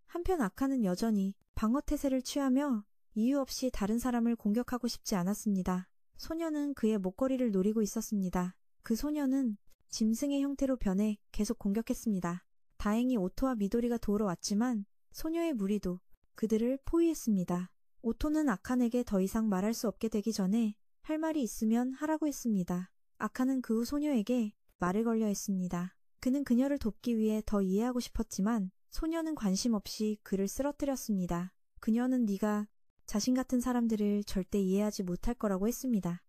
한편 아칸은 여전히 방어태세를 취하며 이유 없이 다른 사람을 공격하고 싶지 않았습니다. 소녀는 그의 목걸이를 노리고 있었습니다. 그 소녀는 짐승의 형태로 변해 계속 공격했습니다. 다행히 오토와 미도리가 도우러 왔지만 소녀의 무리도 그들을 포위했습니다. 오토는 아칸에게 더 이상 말할 수 없게 되기 전에 할 말이 있으면 하라고 했습니다. 아칸은 그 후 소녀에게 말을 걸려 했습니다. 그는 그녀를 돕기 위해 더 이해하고 싶었지만 소녀는 관심 없이 그를 쓰러뜨렸습니다. 그녀는 네가 자신 같은 사람들을 절대 이해하지 못할 거라고 했습니다.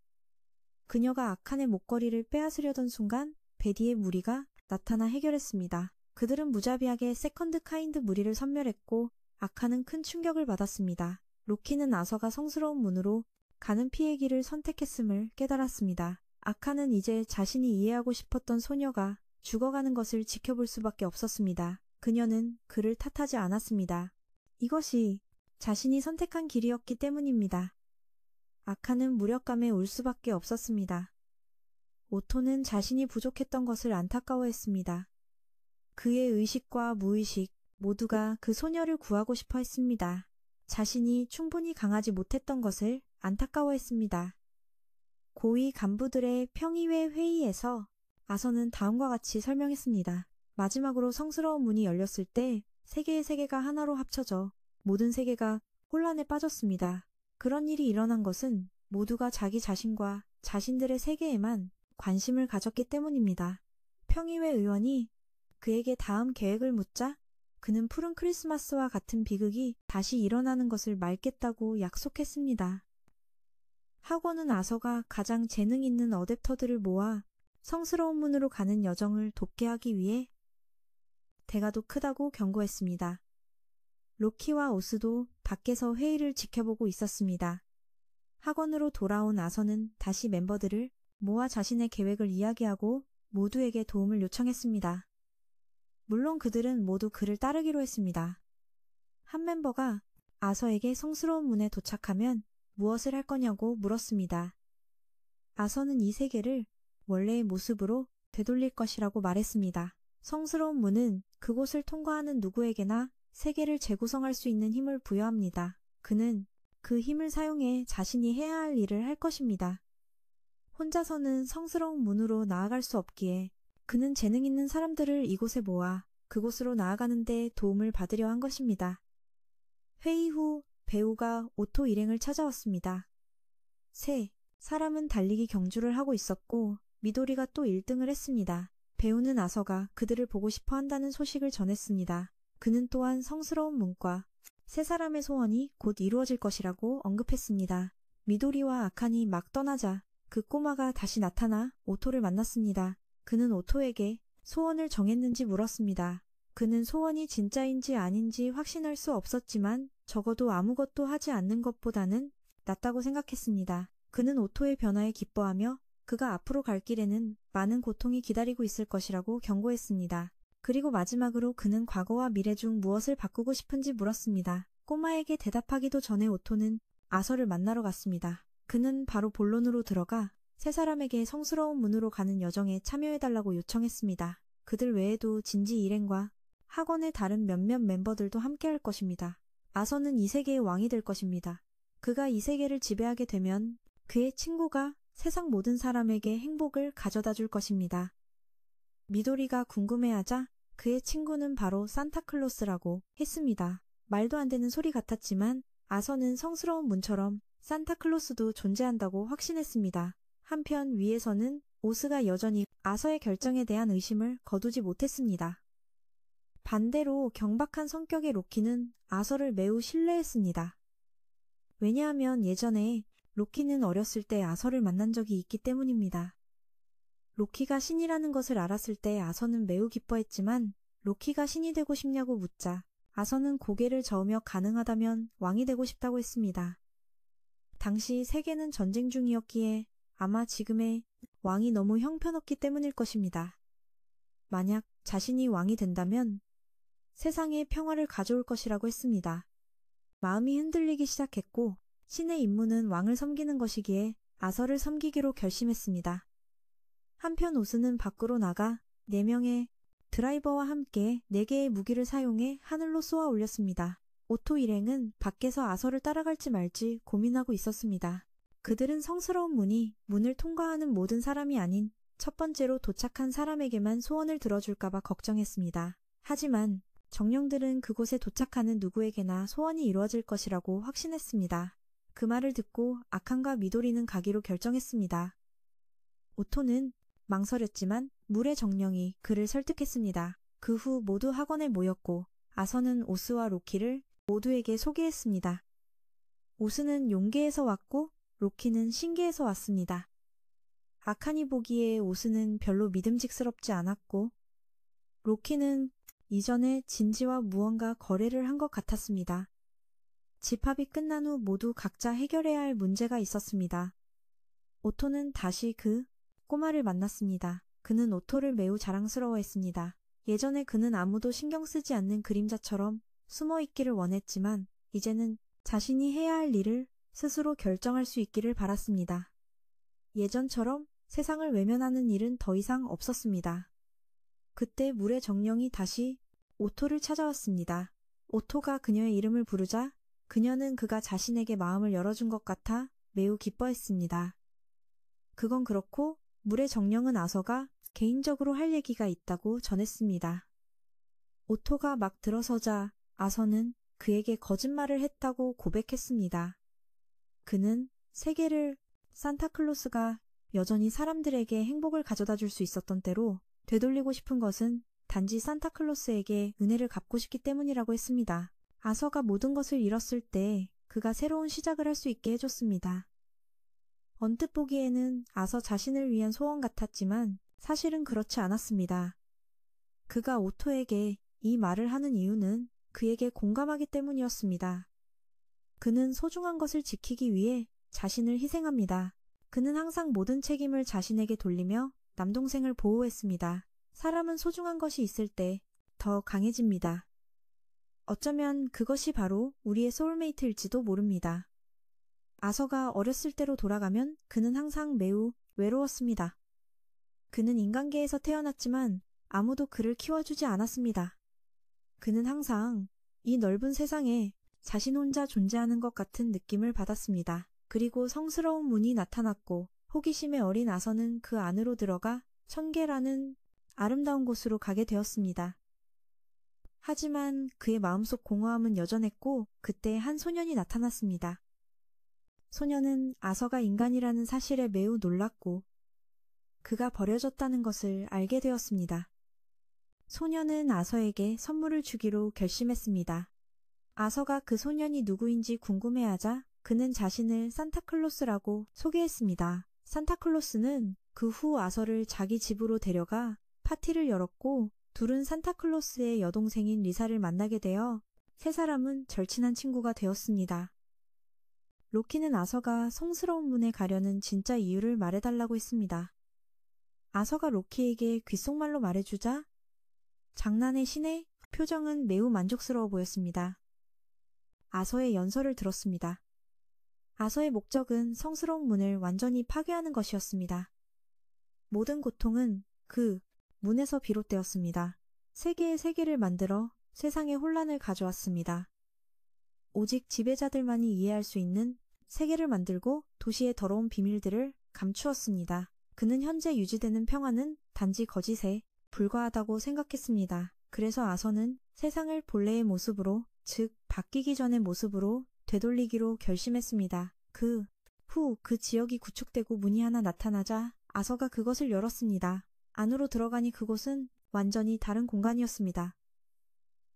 그녀가 아칸의 목걸이를 빼앗으려던 순간 베디의 무리가 나타나 해결했습니다. 그들은 무자비하게 세컨드 카인드 무리를 섬멸했고 아칸은 큰 충격을 받았습니다. 로키는 아서가 성스러운 문으로 가는 피의 길을 선택했음을 깨달았습니다. 아칸은 이제 자신이 이해하고 싶었던 소녀가 죽어가는 것을 지켜볼 수밖에 없었습니다. 그녀는 그를 탓하지 않았습니다. 이것이 자신이 선택한 길이었기 때문입니다. 아칸은 무력감에 울 수밖에 없었습니다. 오토는 자신이 부족했던 것을 안타까워했습니다. 그의 의식과 무의식 모두가 그 소녀를 구하고 싶어 했습니다. 자신이 충분히 강하지 못했던 것을 안타까워했습니다. 고위 간부들의 평의회 회의에서 아서는 다음과 같이 설명했습니다. 마지막으로 성스러운 문이 열렸을 때 세계의 세계가 하나로 합쳐져 모든 세계가 혼란에 빠졌습니다. 그런 일이 일어난 것은 모두가 자기 자신과 자신들의 세계에만 관심을 가졌기 때문입니다. 평의회 의원이 그에게 다음 계획을 묻자 그는 푸른 크리스마스와 같은 비극이 다시 일어나는 것을 막겠다고 약속했습니다. 학원은 아서가 가장 재능 있는 어댑터들을 모아 성스러운 문으로 가는 여정을 돕게 하기 위해 대가도 크다고 경고했습니다. 로키와 오스도 밖에서 회의를 지켜보고 있었습니다. 학원으로 돌아온 아서는 다시 멤버들을 모아 자신의 계획을 이야기하고 모두에게 도움을 요청했습니다. 물론 그들은 모두 그를 따르기로 했습니다. 한 멤버가 아서에게 성스러운 문에 도착하면 무엇을 할 거냐고 물었습니다. 아서는 이 세계를 원래의 모습으로 되돌릴 것이라고 말했습니다. 성스러운 문은 그곳을 통과하는 누구에게나 세계를 재구성할 수 있는 힘을 부여합니다. 그는 그 힘을 사용해 자신이 해야 할 일을 할 것입니다. 혼자서는 성스러운 문으로 나아갈 수 없기에 그는 재능 있는 사람들을 이곳에 모아 그곳으로 나아가는 데 도움을 받으려 한 것입니다. 회의 후 배우가 오토 일행을 찾아왔습니다. 사람은 달리기 경주를 하고 있었고 미도리가 또 1등을 했습니다. 배우는 아서가 그들을 보고 싶어 한다는 소식을 전했습니다. 그는 또한 성스러운 문과 세 사람의 소원이 곧 이루어질 것이라고 언급했습니다. 미도리와 아칸이 막 떠나자 그 꼬마가 다시 나타나 오토를 만났습니다. 그는 오토에게 소원을 정했는지 물었습니다. 그는 소원이 진짜인지 아닌지 확신할 수 없었지만 적어도 아무것도 하지 않는 것보다는 낫다고 생각했습니다. 그는 오토의 변화에 기뻐하며 그가 앞으로 갈 길에는 많은 고통이 기다리고 있을 것이라고 경고했습니다. 그리고 마지막으로 그는 과거와 미래 중 무엇을 바꾸고 싶은지 물었습니다. 꼬마에게 대답하기도 전에 오토는 아서를 만나러 갔습니다. 그는 바로 본론으로 들어가 세 사람에게 성스러운 문으로 가는 여정에 참여해달라고 요청했습니다. 그들 외에도 진지 일행과 학원의 다른 몇몇 멤버들도 함께할 것입니다. 아서는 이 세계의 왕이 될 것입니다. 그가 이 세계를 지배하게 되면 그의 친구가 세상 모든 사람에게 행복을 가져다 줄 것입니다. 미도리가 궁금해하자 그의 친구는 바로 산타클로스라고 했습니다. 말도 안 되는 소리 같았지만 아서는 성스러운 문처럼 산타클로스도 존재한다고 확신했습니다. 한편 위에서는 오스가 여전히 아서의 결정에 대한 의심을 거두지 못했습니다. 반대로 경박한 성격의 로키는 아서를 매우 신뢰했습니다. 왜냐하면 예전에 로키는 어렸을 때 아서를 만난 적이 있기 때문입니다. 로키가 신이라는 것을 알았을 때 아서는 매우 기뻐했지만 로키가 신이 되고 싶냐고 묻자 아서는 고개를 저으며 가능하다면 왕이 되고 싶다고 했습니다. 당시 세계는 전쟁 중이었기에 아마 지금의 왕이 너무 형편없기 때문일 것입니다. 만약 자신이 왕이 된다면 세상에 평화를 가져올 것이라고 했습니다. 마음이 흔들리기 시작했고 신의 임무는 왕을 섬기는 것이기에 아서를 섬기기로 결심했습니다. 한편 오스는 밖으로 나가 4명의 드라이버와 함께 4개의 무기를 사용해 하늘로 쏘아 올렸습니다. 오토 일행은 밖에서 아서를 따라갈지 말지 고민하고 있었습니다. 그들은 성스러운 문을 통과하는 모든 사람이 아닌 첫 번째로 도착한 사람에게만 소원을 들어줄까봐 걱정했습니다. 하지만 정령들은 그곳에 도착하는 누구에게나 소원이 이루어질 것이라고 확신했습니다. 그 말을 듣고 아칸과 미도리는 가기로 결정했습니다. 오토는 망설였지만 물의 정령이 그를 설득했습니다. 그 후 모두 학원에 모였고 아서는 오스와 로키를 모두에게 소개했습니다. 오스는 용계에서 왔고 로키는 신계에서 왔습니다. 아칸이 보기에 오스는 별로 믿음직스럽지 않았고 로키는 이전에 진지와 무언가 거래를 한 것 같았습니다. 집합이 끝난 후 모두 각자 해결해야 할 문제가 있었습니다. 오토는 다시 그 꼬마를 만났습니다. 그는 오토를 매우 자랑스러워했습니다. 예전에 그는 아무도 신경 쓰지 않는 그림자처럼 숨어 있기를 원했지만 이제는 자신이 해야 할 일을 스스로 결정할 수 있기를 바랐습니다. 예전처럼 세상을 외면하는 일은 더 이상 없었습니다. 그때 물의 정령이 다시 오토를 찾아왔습니다. 오토가 그녀의 이름을 부르자 그녀는 그가 자신에게 마음을 열어준 것 같아 매우 기뻐했습니다. 그건 그렇고 물의 정령은 아서가 개인적으로 할 얘기가 있다고 전했습니다. 오토가 막 들어서자 아서는 그에게 거짓말을 했다고 고백했습니다. 그는 세계를 산타클로스가 여전히 사람들에게 행복을 가져다 줄 수 있었던 때로 되돌리고 싶은 것은 단지 산타클로스에게 은혜를 갚고 싶기 때문이라고 했습니다. 아서가 모든 것을 잃었을 때 그가 새로운 시작을 할 수 있게 해줬습니다. 언뜻 보기에는 아서 자신을 위한 소원 같았지만 사실은 그렇지 않았습니다. 그가 오토에게 이 말을 하는 이유는 그에게 공감하기 때문이었습니다. 그는 소중한 것을 지키기 위해 자신을 희생합니다. 그는 항상 모든 책임을 자신에게 돌리며 남동생을 보호했습니다. 사람은 소중한 것이 있을 때 더 강해집니다. 어쩌면 그것이 바로 우리의 소울메이트일지도 모릅니다. 아서가 어렸을 때로 돌아가면 그는 항상 매우 외로웠습니다. 그는 인간계에서 태어났지만 아무도 그를 키워주지 않았습니다. 그는 항상 이 넓은 세상에 자신 혼자 존재하는 것 같은 느낌을 받았습니다. 그리고 성스러운 문이 나타났고 호기심에 어린 아서는 그 안으로 들어가 천계라는 아름다운 곳으로 가게 되었습니다. 하지만 그의 마음속 공허함은 여전했고 그때 한 소년이 나타났습니다. 소년은 아서가 인간이라는 사실에 매우 놀랐고 그가 버려졌다는 것을 알게 되었습니다. 소년은 아서에게 선물을 주기로 결심했습니다. 아서가 그 소년이 누구인지 궁금해하자 그는 자신을 산타클로스라고 소개했습니다. 산타클로스는 그 후 아서를 자기 집으로 데려가 파티를 열었고 둘은 산타클로스의 여동생인 리사를 만나게 되어 세 사람은 절친한 친구가 되었습니다. 로키는 아서가 성스러운 문에 가려는 진짜 이유를 말해달라고 했습니다. 아서가 로키에게 귓속말로 말해주자 장난의 신의 표정은 매우 만족스러워 보였습니다. 아서의 연설을 들었습니다. 아서의 목적은 성스러운 문을 완전히 파괴하는 것이었습니다. 모든 고통은 그 문에서 비롯되었습니다. 세계의 세계를 만들어 세상에 혼란을 가져왔습니다. 오직 지배자들만이 이해할 수 있는 세계를 만들고 도시의 더러운 비밀들을 감추었습니다. 그는 현재 유지되는 평화는 단지 거짓에 불과하다고 생각했습니다. 그래서 아서는 세상을 본래의 모습으로, 즉 바뀌기 전의 모습으로 되돌리기로 결심했습니다. 그 후 그 지역이 구축되고 문이 하나 나타나자 아서가 그것을 열었습니다. 안으로 들어가니 그곳은 완전히 다른 공간이었습니다.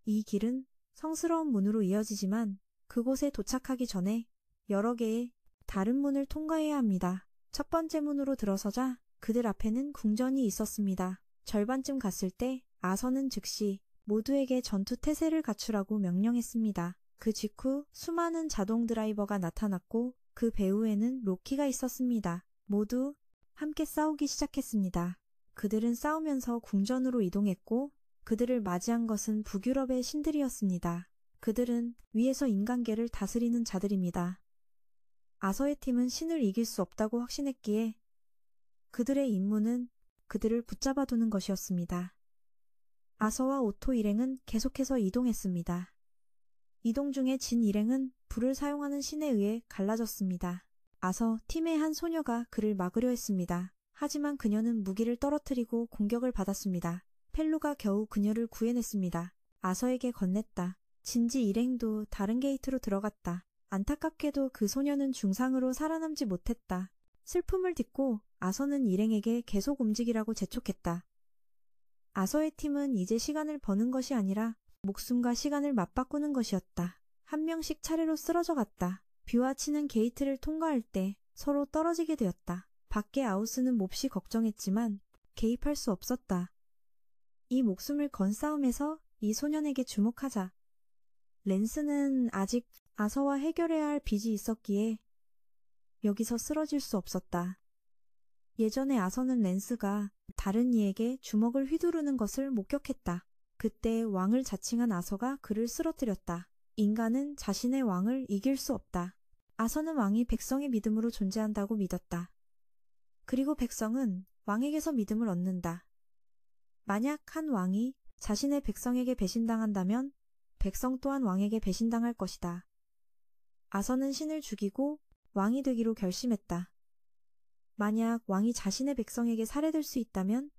이 길은 성스러운 문으로 이어지지만 그곳에 도착하기 전에 여러 개의 다른 문을 통과해야 합니다. 첫 번째 문으로 들어서자 그들 앞에는 궁전이 있었습니다. 절반쯤 갔을 때 아서는 즉시 모두에게 전투 태세를 갖추라고 명령했습니다. 그 직후 수많은 자동 드라이버가 나타났고 그 배후에는 로키가 있었습니다. 모두 함께 싸우기 시작했습니다. 그들은 싸우면서 궁전으로 이동했고 그들을 맞이한 것은 북유럽의 신들이었습니다. 그들은 위에서 인간계를 다스리는 자들입니다. 아서의 팀은 신을 이길 수 없다고 확신했기에 그들의 임무는 그들을 붙잡아두는 것이었습니다. 아서와 오토 일행은 계속해서 이동했습니다. 이동 중에 진 일행은 불을 사용하는 신에 의해 갈라졌습니다. 아서 팀의 한 소녀가 그를 막으려 했습니다. 하지만 그녀는 무기를 떨어뜨리고 공격을 받았습니다. 펠루가 겨우 그녀를 구해냈습니다. 아서에게 건넸다. 진지 일행도 다른 게이트로 들어갔다. 안타깝게도 그 소녀는 중상으로 살아남지 못했다. 슬픔을 딛고 아서는 일행에게 계속 움직이라고 재촉했다. 아서의 팀은 이제 시간을 버는 것이 아니라 목숨과 시간을 맞바꾸는 것이었다. 한 명씩 차례로 쓰러져 갔다. 비와 치는 게이트를 통과할 때 서로 떨어지게 되었다. 밖에 아우스는 몹시 걱정했지만 개입할 수 없었다. 이 목숨을 건 싸움에서 이 소년에게 주목하자. 랜스는 아직 아서와 해결해야 할 빚이 있었기에 여기서 쓰러질 수 없었다. 예전에 아서는 랜스가 다른 이에게 주먹을 휘두르는 것을 목격했다. 그때 왕을 자칭한 아서가 그를 쓰러뜨렸다. 인간은 자신의 왕을 이길 수 없다. 아서는 왕이 백성의 믿음으로 존재한다고 믿었다. 그리고 백성은 왕에게서 믿음을 얻는다. 만약 한 왕이 자신의 백성에게 배신당한다면 백성 또한 왕에게 배신당할 것이다. 아서는 신을 죽이고 왕이 되기로 결심했다. 만약 왕이 자신의 백성에게 살해될 수 있다면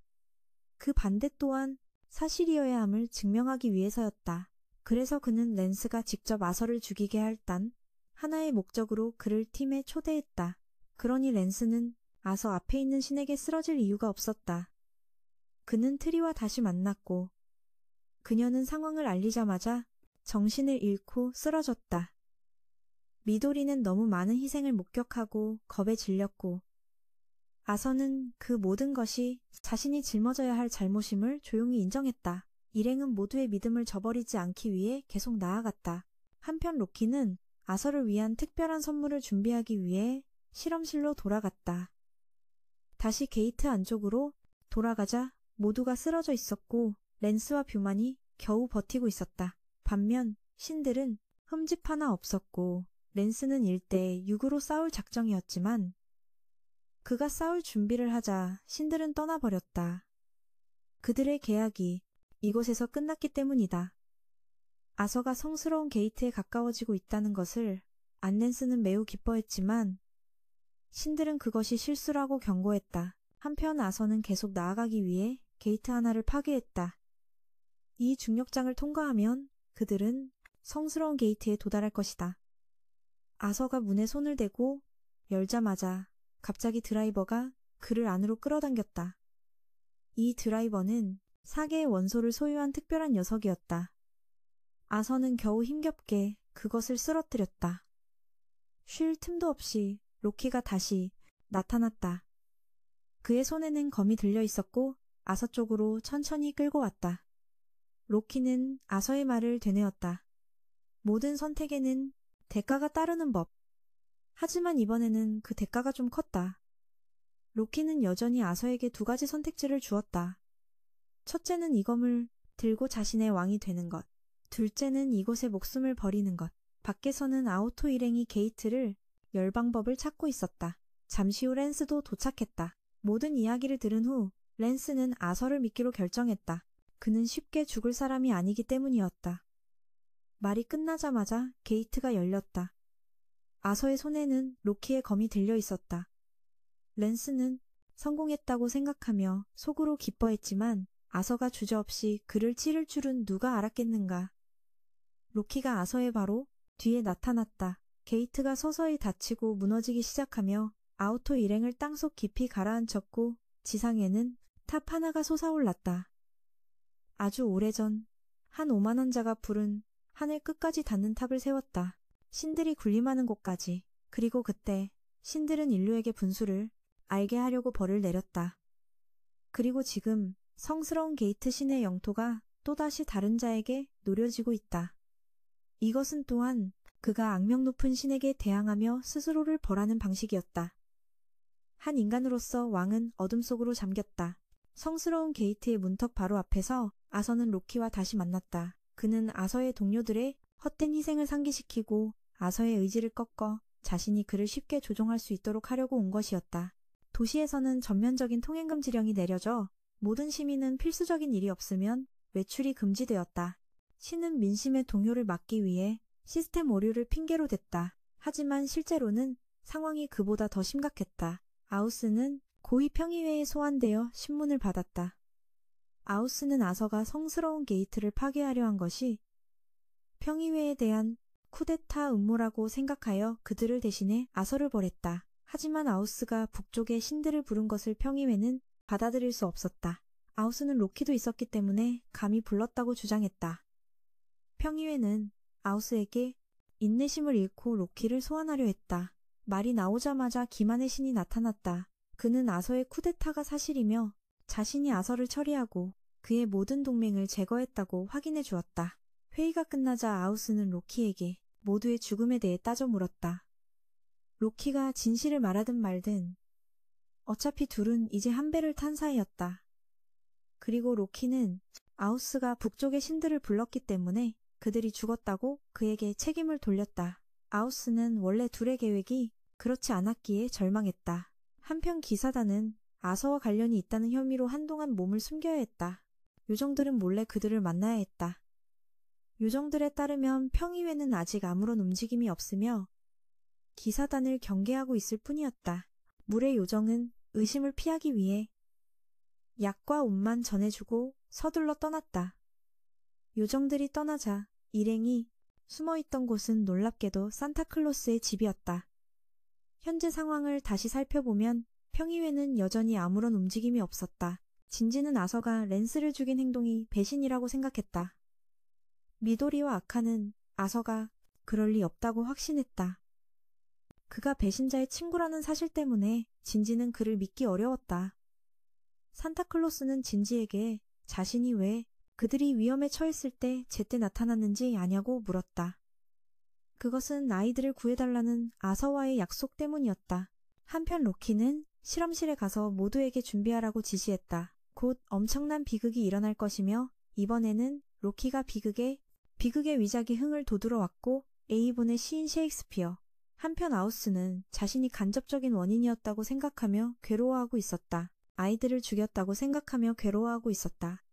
그 반대 또한 사실이어야 함을 증명하기 위해서였다. 그래서 그는 랜스가 직접 아서를 죽이게 할 단 하나의 목적으로 그를 팀에 초대했다. 그러니 랜스는 아서 앞에 있는 신에게 쓰러질 이유가 없었다. 그는 트리와 다시 만났고 그녀는 상황을 알리자마자 정신을 잃고 쓰러졌다. 미도리는 너무 많은 희생을 목격하고 겁에 질렸고 아서는 그 모든 것이 자신이 짊어져야 할 잘못임을 조용히 인정했다. 일행은 모두의 믿음을 저버리지 않기 위해 계속 나아갔다. 한편 로키는 아서를 위한 특별한 선물을 준비하기 위해 실험실로 돌아갔다. 다시 게이트 안쪽으로 돌아가자 모두가 쓰러져 있었고 랜스와 뷰만이 겨우 버티고 있었다. 반면 신들은 흠집 하나 없었고 랜스는 1대 6으로 싸울 작정이었지만 그가 싸울 준비를 하자 신들은 떠나버렸다. 그들의 계약이 이곳에서 끝났기 때문이다. 아서가 성스러운 게이트에 가까워지고 있다는 것을 안랜스는 매우 기뻐했지만 신들은 그것이 실수라고 경고했다. 한편 아서는 계속 나아가기 위해 게이트 하나를 파괴했다. 이 중력장을 통과하면 그들은 성스러운 게이트에 도달할 것이다. 아서가 문에 손을 대고 열자마자 갑자기 드라이버가 그를 안으로 끌어당겼다. 이 드라이버는 4개의 원소를 소유한 특별한 녀석이었다. 아서는 겨우 힘겹게 그것을 쓰러뜨렸다. 쉴 틈도 없이 로키가 다시 나타났다. 그의 손에는 검이 들려 있었고 아서 쪽으로 천천히 끌고 왔다. 로키는 아서의 말을 되뇌었다. 모든 선택에는 대가가 따르는 법. 하지만 이번에는 그 대가가 좀 컸다. 로키는 여전히 아서에게 2가지 선택지를 주었다. 첫째는 이 검을 들고 자신의 왕이 되는 것. 둘째는 이곳에 목숨을 버리는 것. 밖에서는 아우토 일행이 게이트를 열 방법을 찾고 있었다. 잠시 후 랜스도 도착했다. 모든 이야기를 들은 후 랜스는 아서를 믿기로 결정했다. 그는 쉽게 죽을 사람이 아니기 때문이었다. 말이 끝나자마자 게이트가 열렸다. 아서의 손에는 로키의 검이 들려 있었다. 랜스는 성공했다고 생각하며 속으로 기뻐했지만 아서가 주저없이 그를 찌를 줄은 누가 알았겠는가. 로키가 아서의 바로 뒤에 나타났다. 게이트가 서서히 닫히고 무너지기 시작하며 아우토 일행을 땅속 깊이 가라앉혔고 지상에는 탑 하나가 솟아올랐다. 아주 오래전 한 오만한 자가 부른 하늘 끝까지 닿는 탑을 세웠다. 신들이 군림하는 곳까지. 그리고 그때 신들은 인류에게 분수를 알게 하려고 벌을 내렸다. 그리고 지금 성스러운 게이트 신의 영토가 또다시 다른 자에게 노려지고 있다. 이것은 또한 그가 악명 높은 신에게 대항하며 스스로를 벌하는 방식이었다. 한 인간으로서 왕은 어둠 속으로 잠겼다. 성스러운 게이트의 문턱 바로 앞에서 아서는 로키와 다시 만났다. 그는 아서의 동료들의 헛된 희생을 상기시키고 아서의 의지를 꺾어 자신이 그를 쉽게 조종할 수 있도록 하려고 온 것이었다. 도시에서는 전면적인 통행금 지령이 내려져 모든 시민은 필수적인 일이 없으면 외출이 금지되었다. 신은 민심의 동요를 막기 위해 시스템 오류를 핑계로 댔다. 하지만 실제로는 상황이 그보다 더 심각했다. 아우스는 고위 평의회에 소환되어 신문을 받았다. 아우스는 아서가 성스러운 게이트를 파괴하려 한 것이 평의회에 대한 쿠데타 음모라고 생각하여 그들을 대신해 아서를 벌했다. 하지만 아우스가 북쪽의 신들을 부른 것을 평의회는 받아들일 수 없었다. 아우스는 로키도 있었기 때문에 감히 불렀다고 주장했다. 평의회는 아우스에게 인내심을 잃고 로키를 소환하려 했다. 말이 나오자마자 기만의 신이 나타났다. 그는 아서의 쿠데타가 사실이며 자신이 아서를 처리하고 그의 모든 동맹을 제거했다고 확인해 주었다. 회의가 끝나자 아우스는 로키에게 모두의 죽음에 대해 따져 물었다. 로키가 진실을 말하든 말든 어차피 둘은 이제 한 배를 탄 사이였다. 그리고 로키는 아우스가 북쪽의 신들을 불렀기 때문에 그들이 죽었다고 그에게 책임을 돌렸다. 아우스는 원래 둘의 계획이 그렇지 않았기에 절망했다. 한편 기사단은 아서와 관련이 있다는 혐의로 한동안 몸을 숨겨야 했다. 요정들은 몰래 그들을 만나야 했다. 요정들에 따르면 평의회는 아직 아무런 움직임이 없으며 기사단을 경계하고 있을 뿐이었다. 물의 요정은 의심을 피하기 위해 약과 옷만 전해주고 서둘러 떠났다. 요정들이 떠나자 일행이 숨어있던 곳은 놀랍게도 산타클로스의 집이었다. 현재 상황을 다시 살펴보면 평의회는 여전히 아무런 움직임이 없었다. 진지는 아서가 랜스를 죽인 행동이 배신이라고 생각했다. 미도리와 아카는 아서가 그럴 리 없다고 확신했다. 그가 배신자의 친구라는 사실 때문에 진지는 그를 믿기 어려웠다. 산타클로스는 진지에게 자신이 왜 그들이 위험에 처했을 때 제때 나타났는지 아냐고 물었다. 그것은 아이들을 구해달라는 아서와의 약속 때문이었다. 한편 로키는 실험실에 가서 모두에게 준비하라고 지시했다. 곧 엄청난 비극이 일어날 것이며 이번에는 로키가 비극의 위작이 흥을 돋우러 왔고 A본의 시인 셰익스피어. 한편 아우스는 자신이 간접적인 원인이었다고 생각하며 괴로워하고 있었다. 아이들을 죽였다고 생각하며 괴로워하고 있었다.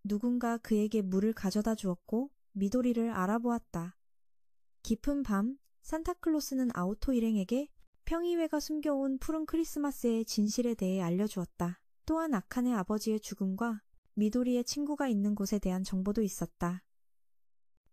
누군가 그에게 물을 가져다 주었고 미도리를 알아보았다. 깊은 밤 산타클로스는 아우토 일행에게 평의회가 숨겨온 푸른 크리스마스의 진실에 대해 알려주었다. 또한 아칸의 아버지의 죽음과 미도리의 친구가 있는 곳에 대한 정보도 있었다.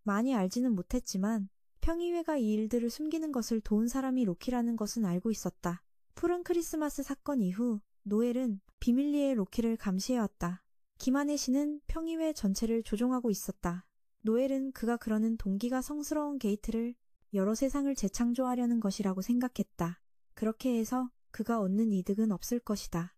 많이 알지는 못했지만 평의회가 이 일들을 숨기는 것을 도운 사람이 로키라는 것은 알고 있었다. 푸른 크리스마스 사건 이후 노엘은 비밀리에 로키를 감시해왔다. 기만의 신은 평의회 전체를 조종하고 있었다. 노엘은 그가 그러는 동기가 성스러운 게이트를 열어 세상을 재창조하려는 것이라고 생각했다. 그렇게 해서 그가 얻는 이득은 없을 것이다.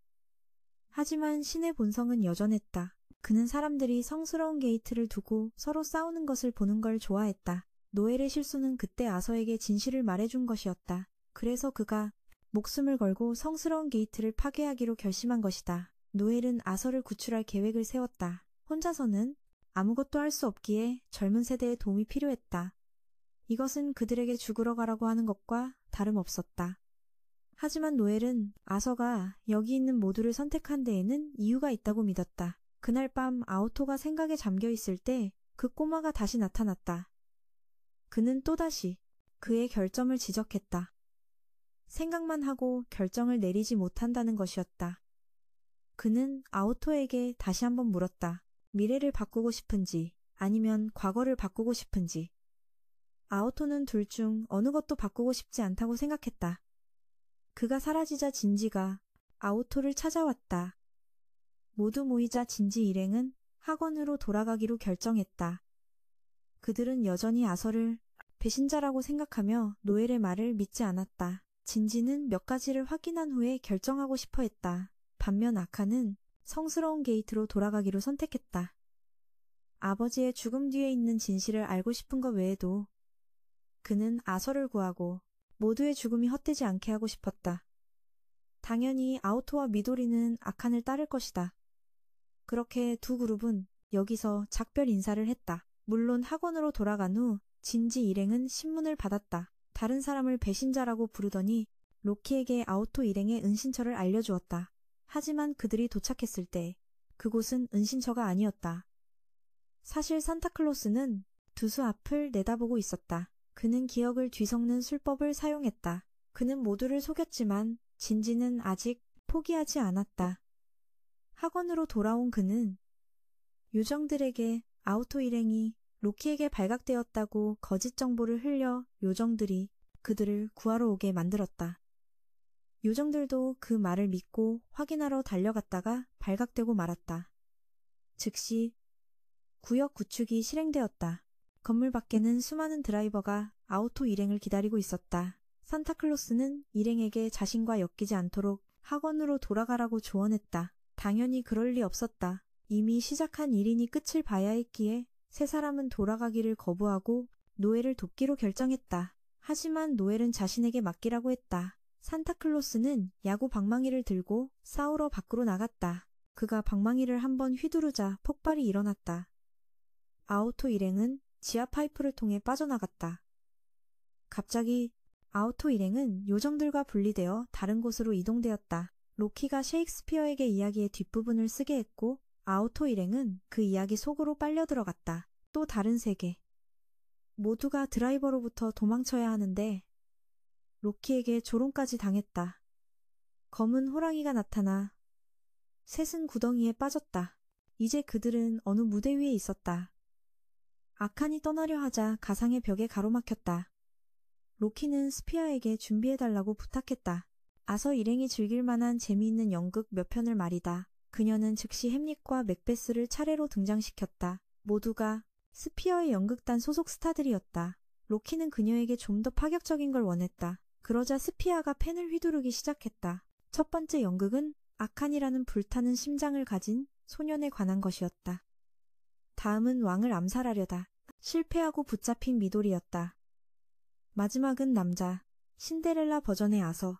하지만 신의 본성은 여전했다. 그는 사람들이 성스러운 게이트를 두고 서로 싸우는 것을 보는 걸 좋아했다. 노엘의 실수는 그때 아서에게 진실을 말해준 것이었다. 그래서 그가 목숨을 걸고 성스러운 게이트를 파괴하기로 결심한 것이다. 노엘은 아서를 구출할 계획을 세웠다. 혼자서는 아무것도 할 수 없기에 젊은 세대의 도움이 필요했다. 이것은 그들에게 죽으러 가라고 하는 것과 다름없었다. 하지만 노엘은 아서가 여기 있는 모두를 선택한 데에는 이유가 있다고 믿었다. 그날 밤 아우토가 생각에 잠겨 있을 때 그 꼬마가 다시 나타났다. 그는 또다시 그의 결점을 지적했다. 생각만 하고 결정을 내리지 못한다는 것이었다. 그는 아우토에게 다시 한번 물었다. 미래를 바꾸고 싶은지 아니면 과거를 바꾸고 싶은지. 아우토는 둘 중 어느 것도 바꾸고 싶지 않다고 생각했다. 그가 사라지자 진지가 아우토를 찾아왔다. 모두 모이자 진지 일행은 학원으로 돌아가기로 결정했다. 그들은 여전히 아서를 배신자라고 생각하며 노엘의 말을 믿지 않았다. 진지는 몇 가지를 확인한 후에 결정하고 싶어 했다. 반면 아카는 성스러운 게이트로 돌아가기로 선택했다. 아버지의 죽음 뒤에 있는 진실을 알고 싶은 것 외에도 그는 아서를 구하고 모두의 죽음이 헛되지 않게 하고 싶었다. 당연히 아우토와 미도리는 아칸을 따를 것이다. 그렇게 두 그룹은 여기서 작별 인사를 했다. 물론 학원으로 돌아간 후 진지 일행은 신문을 받았다. 다른 사람을 배신자라고 부르더니 로키에게 아우토 일행의 은신처를 알려주었다. 하지만 그들이 도착했을 때 그곳은 은신처가 아니었다. 사실 산타클로스는 두수 앞을 내다보고 있었다. 그는 기억을 뒤섞는 술법을 사용했다. 그는 모두를 속였지만 진지는 아직 포기하지 않았다. 학원으로 돌아온 그는 요정들에게 아우토 일행이 로키에게 발각되었다고 거짓 정보를 흘려 요정들이 그들을 구하러 오게 만들었다. 요정들도 그 말을 믿고 확인하러 달려갔다가 발각되고 말았다. 즉시 구역 구축이 실행되었다. 건물 밖에는 수많은 드라이버가 아우토 일행을 기다리고 있었다. 산타클로스는 일행에게 자신과 엮이지 않도록 학원으로 돌아가라고 조언했다. 당연히 그럴 리 없었다. 이미 시작한 일이니 끝을 봐야 했기에 세 사람은 돌아가기를 거부하고 노엘을 돕기로 결정했다. 하지만 노엘은 자신에게 맡기라고 했다. 산타클로스는 야구 방망이를 들고 싸우러 밖으로 나갔다. 그가 방망이를 한번 휘두르자 폭발이 일어났다. 아우토 일행은 지하 파이프를 통해 빠져나갔다. 갑자기 아우토 일행은 요정들과 분리되어 다른 곳으로 이동되었다. 로키가 셰익스피어에게 이야기의 뒷부분을 쓰게 했고 아우토 일행은 그 이야기 속으로 빨려 들어갔다. 또 다른 세계. 모두가 드라이버로부터 도망쳐야 하는데 로키에게 조롱까지 당했다. 검은 호랑이가 나타나 셋은 구덩이에 빠졌다. 이제 그들은 어느 무대 위에 있었다. 아칸이 떠나려 하자 가상의 벽에 가로막혔다. 로키는 스피아에게 준비해달라고 부탁했다. 아서 일행이 즐길 만한 재미있는 연극 몇 편을 말이다. 그녀는 즉시 햄릿과 맥베스를 차례로 등장시켰다. 모두가 스피어의 연극단 소속 스타들이었다. 로키는 그녀에게 좀 더 파격적인 걸 원했다. 그러자 스피아가 펜을 휘두르기 시작했다. 첫 번째 연극은 아칸이라는 불타는 심장을 가진 소년에 관한 것이었다. 다음은 왕을 암살하려다 실패하고 붙잡힌 미도리였다. 마지막은 남자, 신데렐라 버전의 아서.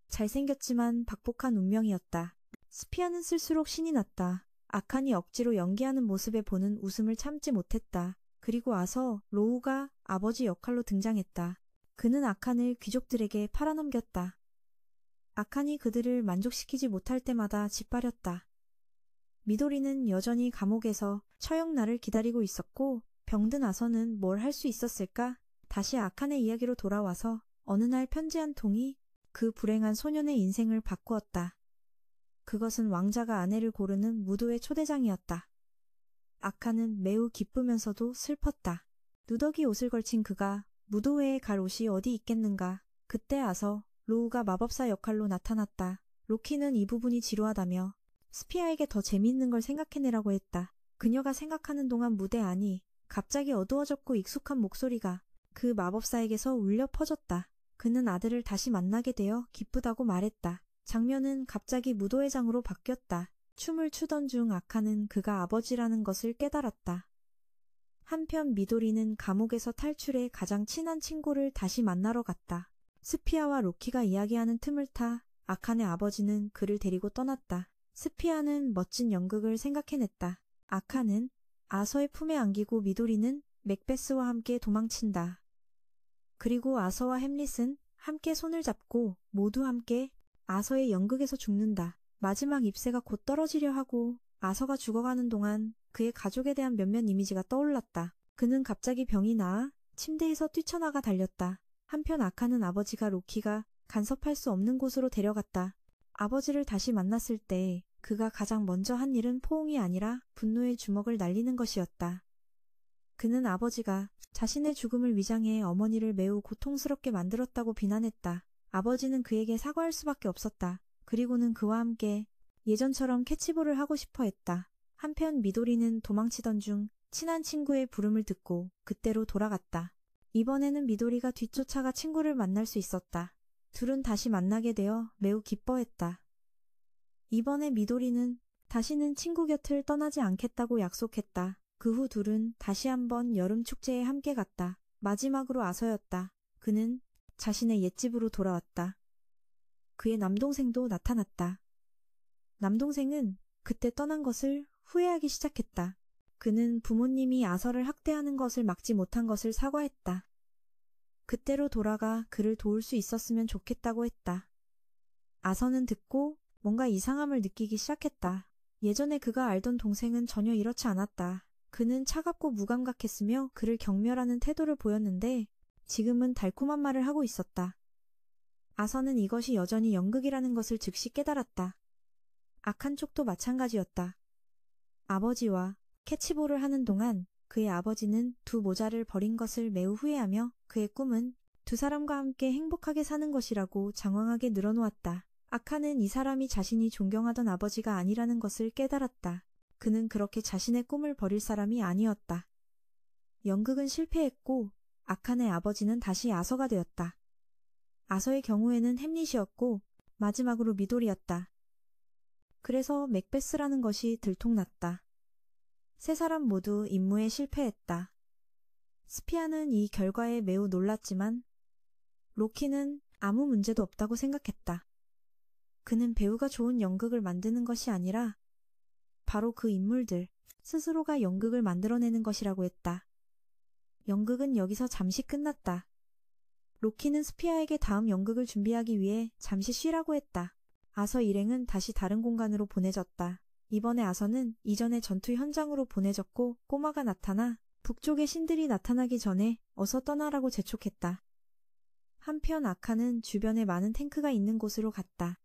잘생겼지만 박복한 운명이었다. 스피아는 쓸수록 신이 났다. 아칸이 억지로 연기하는 모습에 보는 웃음을 참지 못했다. 그리고 아서, 로우가 아버지 역할로 등장했다. 그는 아칸을 귀족들에게 팔아넘겼다. 아칸이 그들을 만족시키지 못할 때마다 짓밟았다. 미도리는 여전히 감옥에서 처형날을 기다리고 있었고 병든 아서는 뭘 할 수 있었을까? 다시 아칸의 이야기로 돌아와서 어느 날 편지 한 통이 그 불행한 소년의 인생을 바꾸었다. 그것은 왕자가 아내를 고르는 무도의 초대장이었다. 아칸은 매우 기쁘면서도 슬펐다. 누더기 옷을 걸친 그가 무도회에 갈 옷이 어디 있겠는가. 그때 아서 로우가 마법사 역할로 나타났다. 로키는 이 부분이 지루하다며 스피아에게 더 재미있는 걸 생각해내라고 했다. 그녀가 생각하는 동안 무대 안이 갑자기 어두워졌고 익숙한 목소리가 그 마법사에게서 울려 퍼졌다. 그는 아들을 다시 만나게 되어 기쁘다고 말했다. 장면은 갑자기 무도회장으로 바뀌었다. 춤을 추던 중 아칸은 그가 아버지라는 것을 깨달았다. 한편 미도리는 감옥에서 탈출해 가장 친한 친구를 다시 만나러 갔다. 스피아와 로키가 이야기하는 틈을 타 아칸의 아버지는 그를 데리고 떠났다. 스피아는 멋진 연극을 생각해냈다. 아칸은 아서의 품에 안기고 미도리는 맥베스와 함께 도망친다. 그리고 아서와 햄릿은 함께 손을 잡고 모두 함께 아서의 연극에서 죽는다. 마지막 잎새가 곧 떨어지려 하고 아서가 죽어가는 동안 그의 가족에 대한 몇몇 이미지가 떠올랐다. 그는 갑자기 병이 나아 침대에서 뛰쳐나가 달렸다. 한편 아칸은 아버지가 로키가 간섭할 수 없는 곳으로 데려갔다. 아버지를 다시 만났을 때 그가 가장 먼저 한 일은 포옹이 아니라 분노의 주먹을 날리는 것이었다. 그는 아버지가 자신의 죽음을 위장해 어머니를 매우 고통스럽게 만들었다고 비난했다. 아버지는 그에게 사과할 수밖에 없었다. 그리고는 그와 함께 예전처럼 캐치볼을 하고 싶어 했다. 한편 미도리는 도망치던 중 친한 친구의 부름을 듣고 그때로 돌아갔다. 이번에는 미도리가 뒤쫓아가 친구를 만날 수 있었다. 둘은 다시 만나게 되어 매우 기뻐했다. 이번에 미도리는 다시는 친구 곁을 떠나지 않겠다고 약속했다. 그 후 둘은 다시 한번 여름 축제에 함께 갔다. 마지막으로 아서였다. 그는 자신의 옛집으로 돌아왔다. 그의 남동생도 나타났다. 남동생은 그때 떠난 것을 후회하기 시작했다. 그는 부모님이 아서를 학대하는 것을 막지 못한 것을 사과했다. 그때로 돌아가 그를 도울 수 있었으면 좋겠다고 했다. 아서는 듣고 뭔가 이상함을 느끼기 시작했다. 예전에 그가 알던 동생은 전혀 이렇지 않았다. 그는 차갑고 무감각했으며 그를 경멸하는 태도를 보였는데 지금은 달콤한 말을 하고 있었다. 아서는 이것이 여전히 연극이라는 것을 즉시 깨달았다. 아칸 쪽도 마찬가지였다. 아버지와 캐치볼을 하는 동안 그의 아버지는 두 모자를 버린 것을 매우 후회하며 그의 꿈은 두 사람과 함께 행복하게 사는 것이라고 장황하게 늘어놓았다. 아칸은 이 사람이 자신이 존경하던 아버지가 아니라는 것을 깨달았다. 그는 그렇게 자신의 꿈을 버릴 사람이 아니었다. 연극은 실패했고 아칸의 아버지는 다시 아서가 되었다. 아서의 경우에는 햄릿이었고 마지막으로 미돌이었다. 그래서 맥베스라는 것이 들통났다. 세 사람 모두 임무에 실패했다. 스피아는 이 결과에 매우 놀랐지만 로키는 아무 문제도 없다고 생각했다. 그는 배우가 좋은 연극을 만드는 것이 아니라 바로 그 인물들 스스로가 연극을 만들어내는 것이라고 했다. 연극은 여기서 잠시 끝났다. 로키는 스피아에게 다음 연극을 준비하기 위해 잠시 쉬라고 했다. 아서 일행은 다시 다른 공간으로 보내졌다. 이번에 아서는 이전의 전투 현장으로 보내졌고 꼬마가 나타나 북쪽의 신들이 나타나기 전에 어서 떠나라고 재촉했다. 한편 아칸은 주변에 많은 탱크가 있는 곳으로 갔다.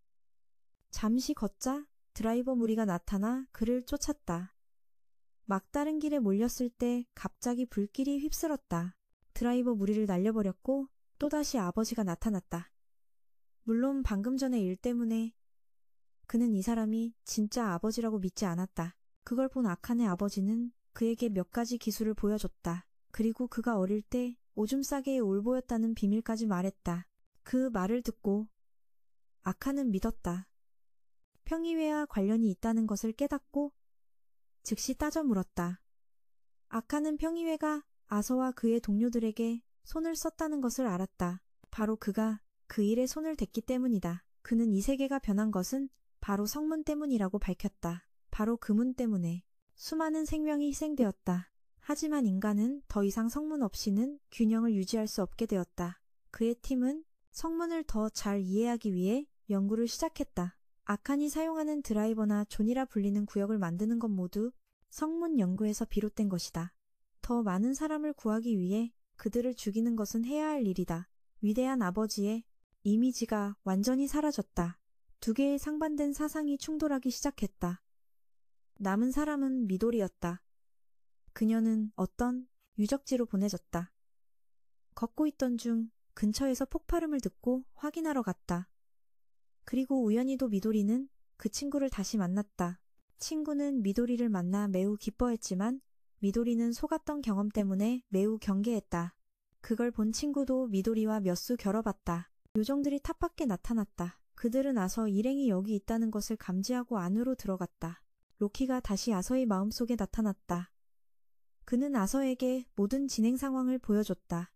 잠시 걷자 드라이버 무리가 나타나 그를 쫓았다. 막다른 길에 몰렸을 때 갑자기 불길이 휩쓸었다. 드라이버 무리를 날려버렸고 또다시 아버지가 나타났다. 물론 방금 전의 일 때문에 그는 이 사람이 진짜 아버지라고 믿지 않았다. 그걸 본 아칸의 아버지는 그에게 몇 가지 기술을 보여줬다. 그리고 그가 어릴 때 오줌 싸개의 올보였다는 비밀까지 말했다. 그 말을 듣고 아칸은 믿었다. 평의회와 관련이 있다는 것을 깨닫고 즉시 따져 물었다. 아칸은 평의회가 아서와 그의 동료들에게 손을 썼다는 것을 알았다. 바로 그가 그 일에 손을 댔기 때문이다. 그는 이 세계가 변한 것은 바로 성문 때문이라고 밝혔다. 바로 그 문 때문에 수많은 생명이 희생되었다. 하지만 인간은 더 이상 성문 없이는 균형을 유지할 수 없게 되었다. 그의 팀은 성문을 더 잘 이해하기 위해 연구를 시작했다. 아칸이 사용하는 드라이버나 존이라 불리는 구역을 만드는 것 모두 성문 연구에서 비롯된 것이다. 더 많은 사람을 구하기 위해 그들을 죽이는 것은 해야 할 일이다. 위대한 아버지의 이미지가 완전히 사라졌다. 두 개의 상반된 사상이 충돌하기 시작했다. 남은 사람은 미돌이었다. 그녀는 어떤 유적지로 보내졌다. 걷고 있던 중 근처에서 폭발음을 듣고 확인하러 갔다. 그리고 우연히도 미도리는 그 친구를 다시 만났다. 친구는 미도리를 만나 매우 기뻐했지만 미도리는 속았던 경험 때문에 매우 경계했다. 그걸 본 친구도 미도리와 몇 수 겨뤄봤다. 요정들이 탑 밖에 나타났다. 그들은 아서 일행이 여기 있다는 것을 감지하고 안으로 들어갔다. 로키가 다시 아서의 마음속에 나타났다. 그는 아서에게 모든 진행 상황을 보여줬다.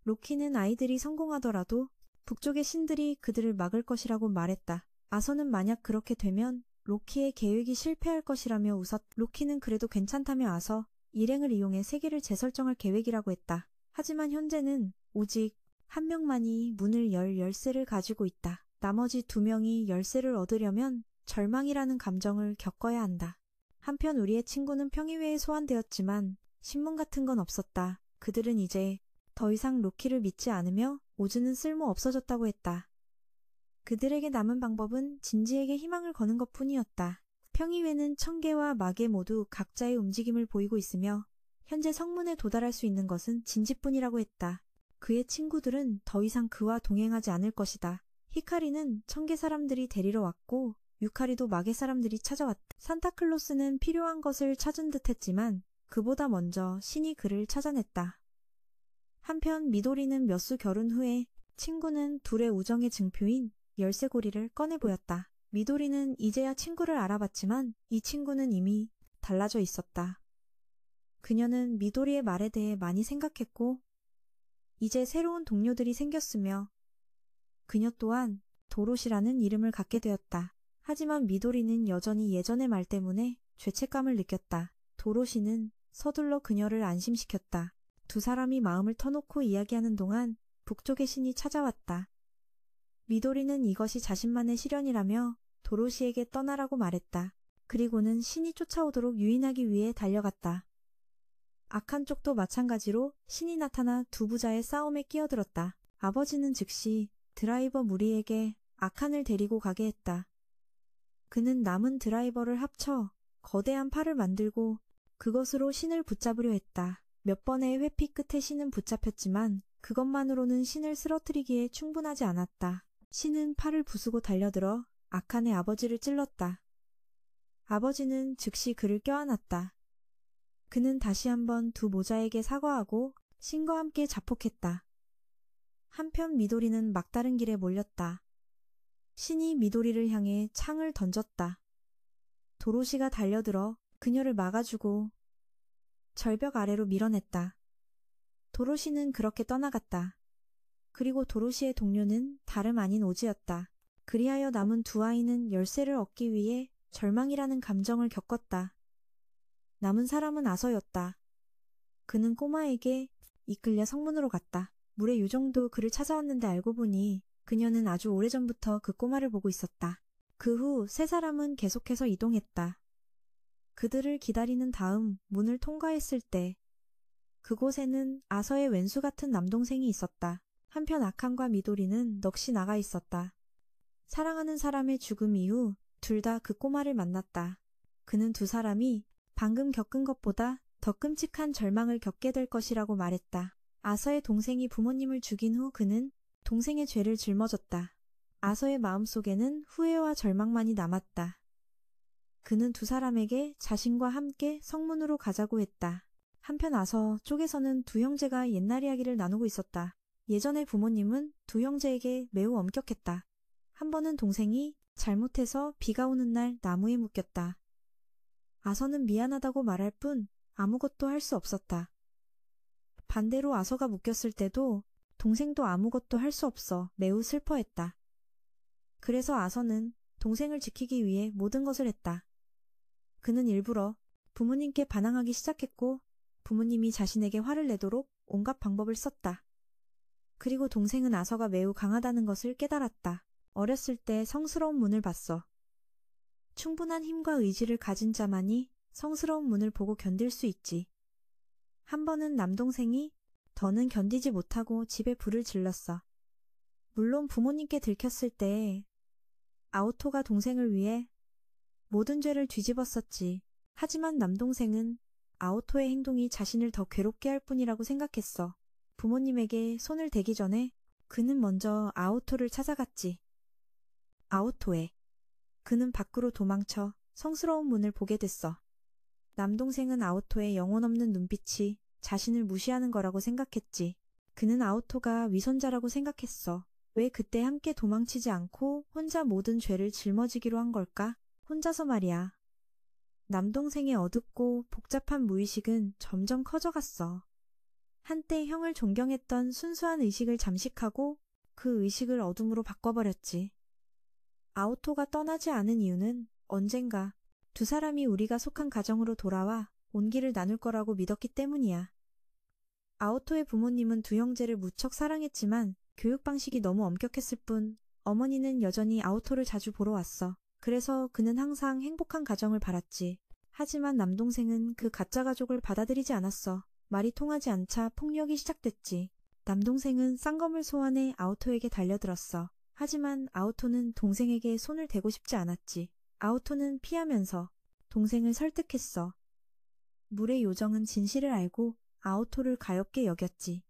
로키는 아이들이 성공하더라도 북쪽의 신들이 그들을 막을 것이라고 말했다. 아서는 만약 그렇게 되면 로키의 계획이 실패할 것이라며 웃었. 로키는 그래도 괜찮다며 아서 일행을 이용해 세계를 재설정할 계획이라고 했다. 하지만 현재는 오직 한 명만이 문을 열 열쇠를 가지고 있다. 나머지 두 명이 열쇠를 얻으려면 절망이라는 감정을 겪어야 한다. 한편 우리의 친구는 평의회에 소환되었지만 신문 같은 건 없었다. 그들은 이제 더 이상 로키를 믿지 않으며 오즈는 쓸모 없어졌다고 했다. 그들에게 남은 방법은 진지에게 희망을 거는 것뿐이었다. 평의회는 청개와 마개 모두 각자의 움직임을 보이고 있으며 현재 성문에 도달할 수 있는 것은 진지뿐이라고 했다. 그의 친구들은 더 이상 그와 동행하지 않을 것이다. 히카리는 청개 사람들이 데리러 왔고 유카리도 마개 사람들이 찾아왔다. 산타클로스는 필요한 것을 찾은 듯 했지만 그보다 먼저 신이 그를 찾아냈다. 한편 미도리는 몇 수 결혼 후에 친구는 둘의 우정의 증표인 열쇠고리를 꺼내 보였다. 미도리는 이제야 친구를 알아봤지만 이 친구는 이미 달라져 있었다. 그녀는 미도리의 말에 대해 많이 생각했고 이제 새로운 동료들이 생겼으며 그녀 또한 도로시라는 이름을 갖게 되었다. 하지만 미도리는 여전히 예전의 말 때문에 죄책감을 느꼈다. 도로시는 서둘러 그녀를 안심시켰다. 두 사람이 마음을 터놓고 이야기하는 동안 북쪽의 신이 찾아왔다. 미도리는 이것이 자신만의 시련이라며 도로시에게 떠나라고 말했다. 그리고는 신이 쫓아오도록 유인하기 위해 달려갔다. 아칸 쪽도 마찬가지로 신이 나타나 두 부자의 싸움에 끼어들었다. 아버지는 즉시 드라이버 무리에게 아칸을 데리고 가게 했다. 그는 남은 드라이버를 합쳐 거대한 팔을 만들고 그것으로 신을 붙잡으려 했다. 몇 번의 회피 끝에 신은 붙잡혔지만 그것만으로는 신을 쓰러뜨리기에 충분하지 않았다. 신은 팔을 부수고 달려들어 아칸의 아버지를 찔렀다. 아버지는 즉시 그를 껴안았다. 그는 다시 한번 두 모자에게 사과하고 신과 함께 자폭했다. 한편 미도리는 막다른 길에 몰렸다. 신이 미도리를 향해 창을 던졌다. 도로시가 달려들어 그녀를 막아주고 절벽 아래로 밀어냈다. 도로시는 그렇게 떠나갔다. 그리고 도로시의 동료는 다름 아닌 오즈였다. 그리하여 남은 두 아이는 열쇠를 얻기 위해 절망이라는 감정을 겪었다. 남은 사람은 아서였다. 그는 꼬마에게 이끌려 성문으로 갔다. 물의 요정도 그를 찾아왔는데 알고 보니 그녀는 아주 오래전부터 그 꼬마를 보고 있었다. 그 후 세 사람은 계속해서 이동했다. 그들을 기다리는 다음 문을 통과했을 때 그곳에는 아서의 왼수 같은 남동생이 있었다. 한편 아칸과 미도리는 넋이 나가 있었다. 사랑하는 사람의 죽음 이후 둘 다 그 꼬마를 만났다. 그는 두 사람이 방금 겪은 것보다 더 끔찍한 절망을 겪게 될 것이라고 말했다. 아서의 동생이 부모님을 죽인 후 그는 동생의 죄를 짊어졌다. 아서의 마음속에는 후회와 절망만이 남았다. 그는 두 사람에게 자신과 함께 성문으로 가자고 했다. 한편 아서 쪽에서는 두 형제가 옛날 이야기를 나누고 있었다. 예전에 부모님은 두 형제에게 매우 엄격했다. 한 번은 동생이 잘못해서 비가 오는 날 나무에 묶였다. 아서는 미안하다고 말할 뿐 아무것도 할 수 없었다. 반대로 아서가 묶였을 때도 동생도 아무것도 할 수 없어 매우 슬퍼했다. 그래서 아서는 동생을 지키기 위해 모든 것을 했다. 그는 일부러 부모님께 반항하기 시작했고 부모님이 자신에게 화를 내도록 온갖 방법을 썼다. 그리고 동생은 아서가 매우 강하다는 것을 깨달았다. 어렸을 때 성스러운 문을 봤어. 충분한 힘과 의지를 가진 자만이 성스러운 문을 보고 견딜 수 있지. 한 번은 남동생이 더는 견디지 못하고 집에 불을 질렀어. 물론 부모님께 들켰을 때 아오토가 동생을 위해 모든 죄를 뒤집었었지. 하지만 남동생은 아오토의 행동이 자신을 더 괴롭게 할 뿐이라고 생각했어. 부모님에게 손을 대기 전에 그는 먼저 아오토를 찾아갔지. 아오토에. 그는 밖으로 도망쳐 성스러운 문을 보게 됐어. 남동생은 아오토의 영혼 없는 눈빛이 자신을 무시하는 거라고 생각했지. 그는 아오토가 위선자라고 생각했어. 왜 그때 함께 도망치지 않고 혼자 모든 죄를 짊어지기로 한 걸까? 혼자서 말이야. 남동생의 어둡고 복잡한 무의식은 점점 커져갔어. 한때 형을 존경했던 순수한 의식을 잠식하고 그 의식을 어둠으로 바꿔버렸지. 아오토가 떠나지 않은 이유는 언젠가 두 사람이 우리가 속한 가정으로 돌아와 온기를 나눌 거라고 믿었기 때문이야. 아오토의 부모님은 두 형제를 무척 사랑했지만 교육 방식이 너무 엄격했을 뿐 어머니는 여전히 아오토를 자주 보러 왔어. 그래서 그는 항상 행복한 가정을 바랐지. 하지만 남동생은 그 가짜 가족을 받아들이지 않았어. 말이 통하지 않자 폭력이 시작됐지. 남동생은 쌍검을 소환해 아오토에게 달려들었어. 하지만 아오토는 동생에게 손을 대고 싶지 않았지. 아오토는 피하면서 동생을 설득했어. 물의 요정은 진실을 알고 아오토를 가엾게 여겼지.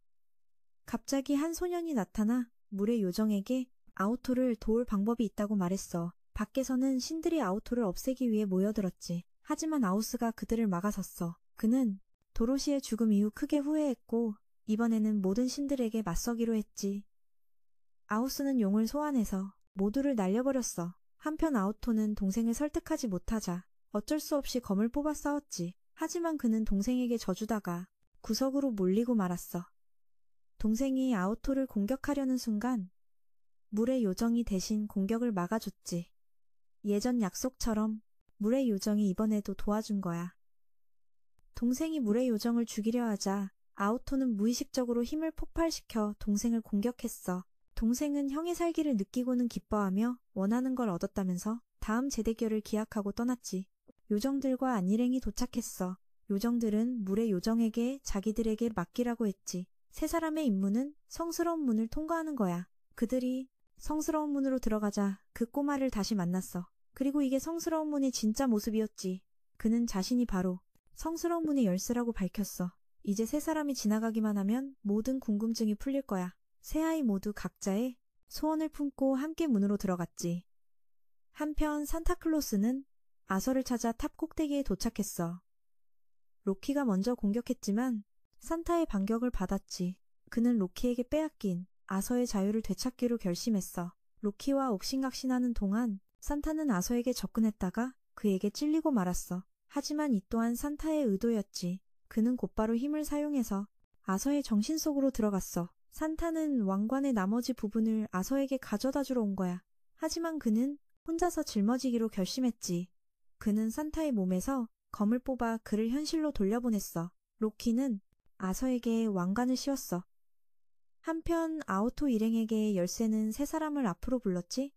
갑자기 한 소년이 나타나 물의 요정에게 아오토를 도울 방법이 있다고 말했어. 밖에서는 신들이 아오토를 없애기 위해 모여들었지. 하지만 아우스가 그들을 막아섰어. 그는 도로시의 죽음 이후 크게 후회했고 이번에는 모든 신들에게 맞서기로 했지. 아우스는 용을 소환해서 모두를 날려버렸어. 한편 아오토는 동생을 설득하지 못하자 어쩔 수 없이 검을 뽑아 싸웠지. 하지만 그는 동생에게 져주다가 구석으로 몰리고 말았어. 동생이 아오토를 공격하려는 순간 물의 요정이 대신 공격을 막아줬지. 예전 약속처럼 물의 요정이 이번에도 도와준 거야. 동생이 물의 요정을 죽이려 하자 아오토는 무의식적으로 힘을 폭발시켜 동생을 공격했어. 동생은 형의 살기를 느끼고는 기뻐하며 원하는 걸 얻었다면서 다음 재대결을 기약하고 떠났지. 요정들과 안일행이 도착했어. 요정들은 물의 요정에게 자기들에게 맡기라고 했지. 세 사람의 임무는 성스러운 문을 통과하는 거야. 그들이 성스러운 문으로 들어가자 그 꼬마를 다시 만났어. 그리고 이게 성스러운 문의 진짜 모습이었지. 그는 자신이 바로 성스러운 문의 열쇠라고 밝혔어. 이제 세 사람이 지나가기만 하면 모든 궁금증이 풀릴 거야. 세 아이 모두 각자의 소원을 품고 함께 문으로 들어갔지. 한편 산타클로스는 아서를 찾아 탑 꼭대기에 도착했어. 로키가 먼저 공격했지만 산타의 반격을 받았지. 그는 로키에게 빼앗긴 아서의 자유를 되찾기로 결심했어. 로키와 옥신각신하는 동안 산타는 아서에게 접근했다가 그에게 찔리고 말았어. 하지만 이 또한 산타의 의도였지. 그는 곧바로 힘을 사용해서 아서의 정신 속으로 들어갔어. 산타는 왕관의 나머지 부분을 아서에게 가져다 주러 온 거야. 하지만 그는 혼자서 짊어지기로 결심했지. 그는 산타의 몸에서 검을 뽑아 그를 현실로 돌려보냈어. 로키는 아서에게 왕관을 씌웠어. 한편 아오토 일행에게 열쇠는 세 사람을 앞으로 불렀지.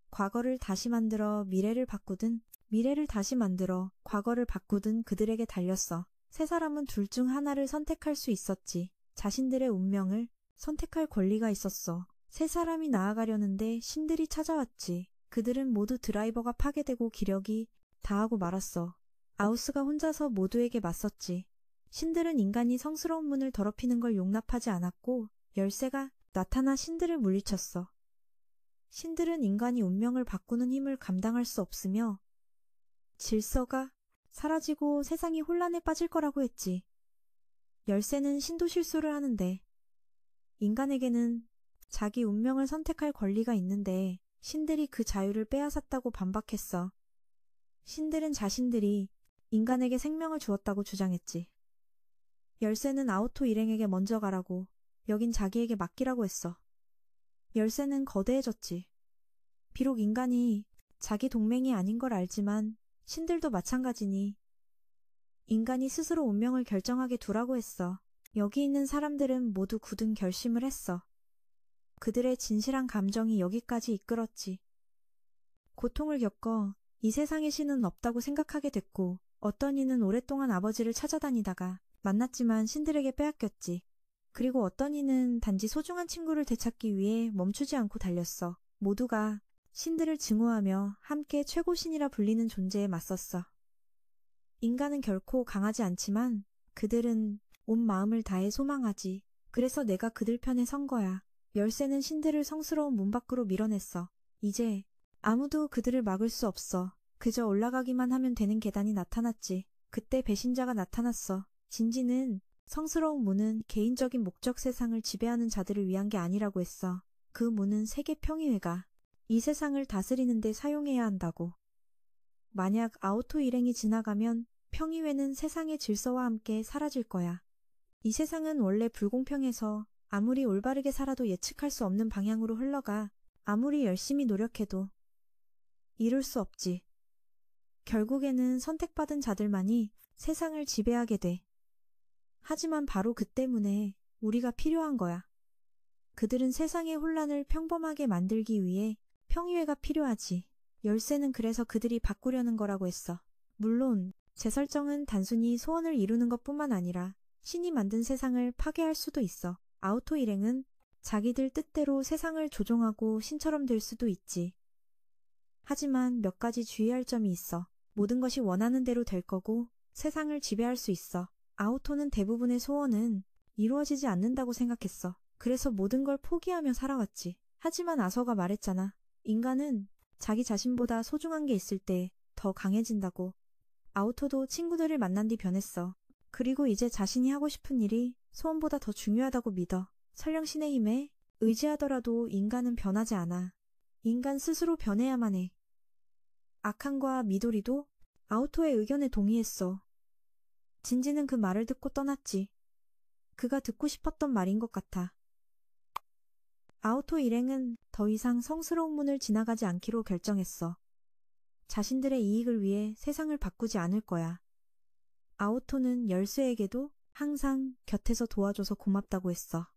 과거를 다시 만들어 미래를 바꾸든 미래를 다시 만들어 과거를 바꾸든 그들에게 달렸어. 세 사람은 둘 중 하나를 선택할 수 있었지. 자신들의 운명을 선택할 권리가 있었어. 세 사람이 나아가려는데 신들이 찾아왔지. 그들은 모두 드라이버가 파괴되고 기력이 다하고 말았어. 아우스가 혼자서 모두에게 맞섰지. 신들은 인간이 성스러운 문을 더럽히는 걸 용납하지 않았고 열쇠가 나타나 신들을 물리쳤어. 신들은 인간이 운명을 바꾸는 힘을 감당할 수 없으며 질서가 사라지고 세상이 혼란에 빠질 거라고 했지. 열쇠는 신도 실수를 하는데 인간에게는 자기 운명을 선택할 권리가 있는데 신들이 그 자유를 빼앗았다고 반박했어. 신들은 자신들이 인간에게 생명을 주었다고 주장했지. 열쇠는 아오토 일행에게 먼저 가라고, 여긴 자기에게 맡기라고 했어. 열쇠는 거대해졌지. 비록 인간이 자기 동맹이 아닌 걸 알지만 신들도 마찬가지니 인간이 스스로 운명을 결정하게 두라고 했어. 여기 있는 사람들은 모두 굳은 결심을 했어. 그들의 진실한 감정이 여기까지 이끌었지. 고통을 겪어 이 세상에 신은 없다고 생각하게 됐고 어떤 이는 오랫동안 아버지를 찾아다니다가 만났지만 신들에게 빼앗겼지. 그리고 어떤 이는 단지 소중한 친구를 되찾기 위해 멈추지 않고 달렸어. 모두가 신들을 증오하며 함께 최고신이라 불리는 존재에 맞섰어. 인간은 결코 강하지 않지만 그들은 온 마음을 다해 소망하지. 그래서 내가 그들 편에 선 거야. 열쇠는 신들을 성스러운 문 밖으로 밀어냈어. 이제 아무도 그들을 막을 수 없어. 그저 올라가기만 하면 되는 계단이 나타났지. 그때 배신자가 나타났어. 진지는 성스러운 문은 개인적인 목적 세상을 지배하는 자들을 위한 게 아니라고 했어. 그 문은 세계 평의회가 이 세상을 다스리는 데 사용해야 한다고. 만약 아오토 일행이 지나가면 평의회는 세상의 질서와 함께 사라질 거야. 이 세상은 원래 불공평해서 아무리 올바르게 살아도 예측할 수 없는 방향으로 흘러가. 아무리 열심히 노력해도 이룰 수 없지. 결국에는 선택받은 자들만이 세상을 지배하게 돼. 하지만 바로 그 때문에 우리가 필요한 거야. 그들은 세상의 혼란을 평범하게 만들기 위해 평의회가 필요하지. 열쇠는 그래서 그들이 바꾸려는 거라고 했어. 물론 재설정은 단순히 소원을 이루는 것뿐만 아니라 신이 만든 세상을 파괴할 수도 있어. 아오토 일행은 자기들 뜻대로 세상을 조종하고 신처럼 될 수도 있지. 하지만 몇 가지 주의할 점이 있어. 모든 것이 원하는 대로 될 거고 세상을 지배할 수 있어. 아오토는 대부분의 소원은 이루어지지 않는다고 생각했어. 그래서 모든 걸 포기하며 살아왔지. 하지만 아서가 말했잖아. 인간은 자기 자신보다 소중한 게 있을 때 더 강해진다고. 아오토도 친구들을 만난 뒤 변했어. 그리고 이제 자신이 하고 싶은 일이 소원보다 더 중요하다고 믿어. 설령 신의 힘에 의지하더라도 인간은 변하지 않아. 인간 스스로 변해야만 해. 아칸과 미도리도 아오토의 의견에 동의했어. 진지는 그 말을 듣고 떠났지. 그가 듣고 싶었던 말인 것 같아. 아오토 일행은 더 이상 성스러운 문을 지나가지 않기로 결정했어. 자신들의 이익을 위해 세상을 바꾸지 않을 거야. 아오토는 열쇠에게도 항상 곁에서 도와줘서 고맙다고 했어.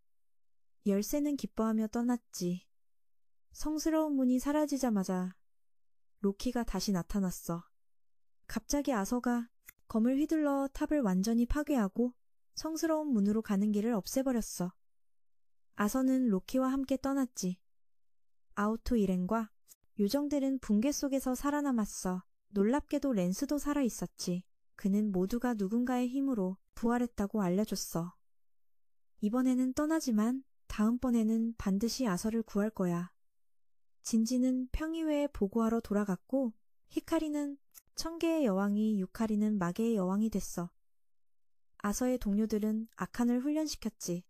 열쇠는 기뻐하며 떠났지. 성스러운 문이 사라지자마자 로키가 다시 나타났어. 갑자기 아서가 검을 휘둘러 탑을 완전히 파괴하고 성스러운 문으로 가는 길을 없애버렸어. 아서는 로키와 함께 떠났지. 아오토 일행과 요정들은 붕괴 속에서 살아남았어. 놀랍게도 랜스도 살아있었지. 그는 모두가 누군가의 힘으로 부활했다고 알려줬어. 이번에는 떠나지만 다음번에는 반드시 아서를 구할 거야. 진지는 평의회에 보고하러 돌아갔고 히카리는 천개의 여왕이 유카리는 마개의 여왕이 됐어. 아서의 동료들은 아칸을 훈련시켰지.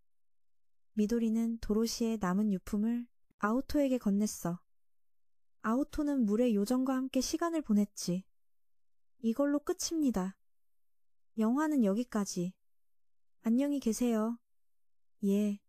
미도리는 도로시의 남은 유품을 아오토에게 건넸어. 아오토는 물의 요정과 함께 시간을 보냈지. 이걸로 끝입니다. 영화는 여기까지. 안녕히 계세요. 예.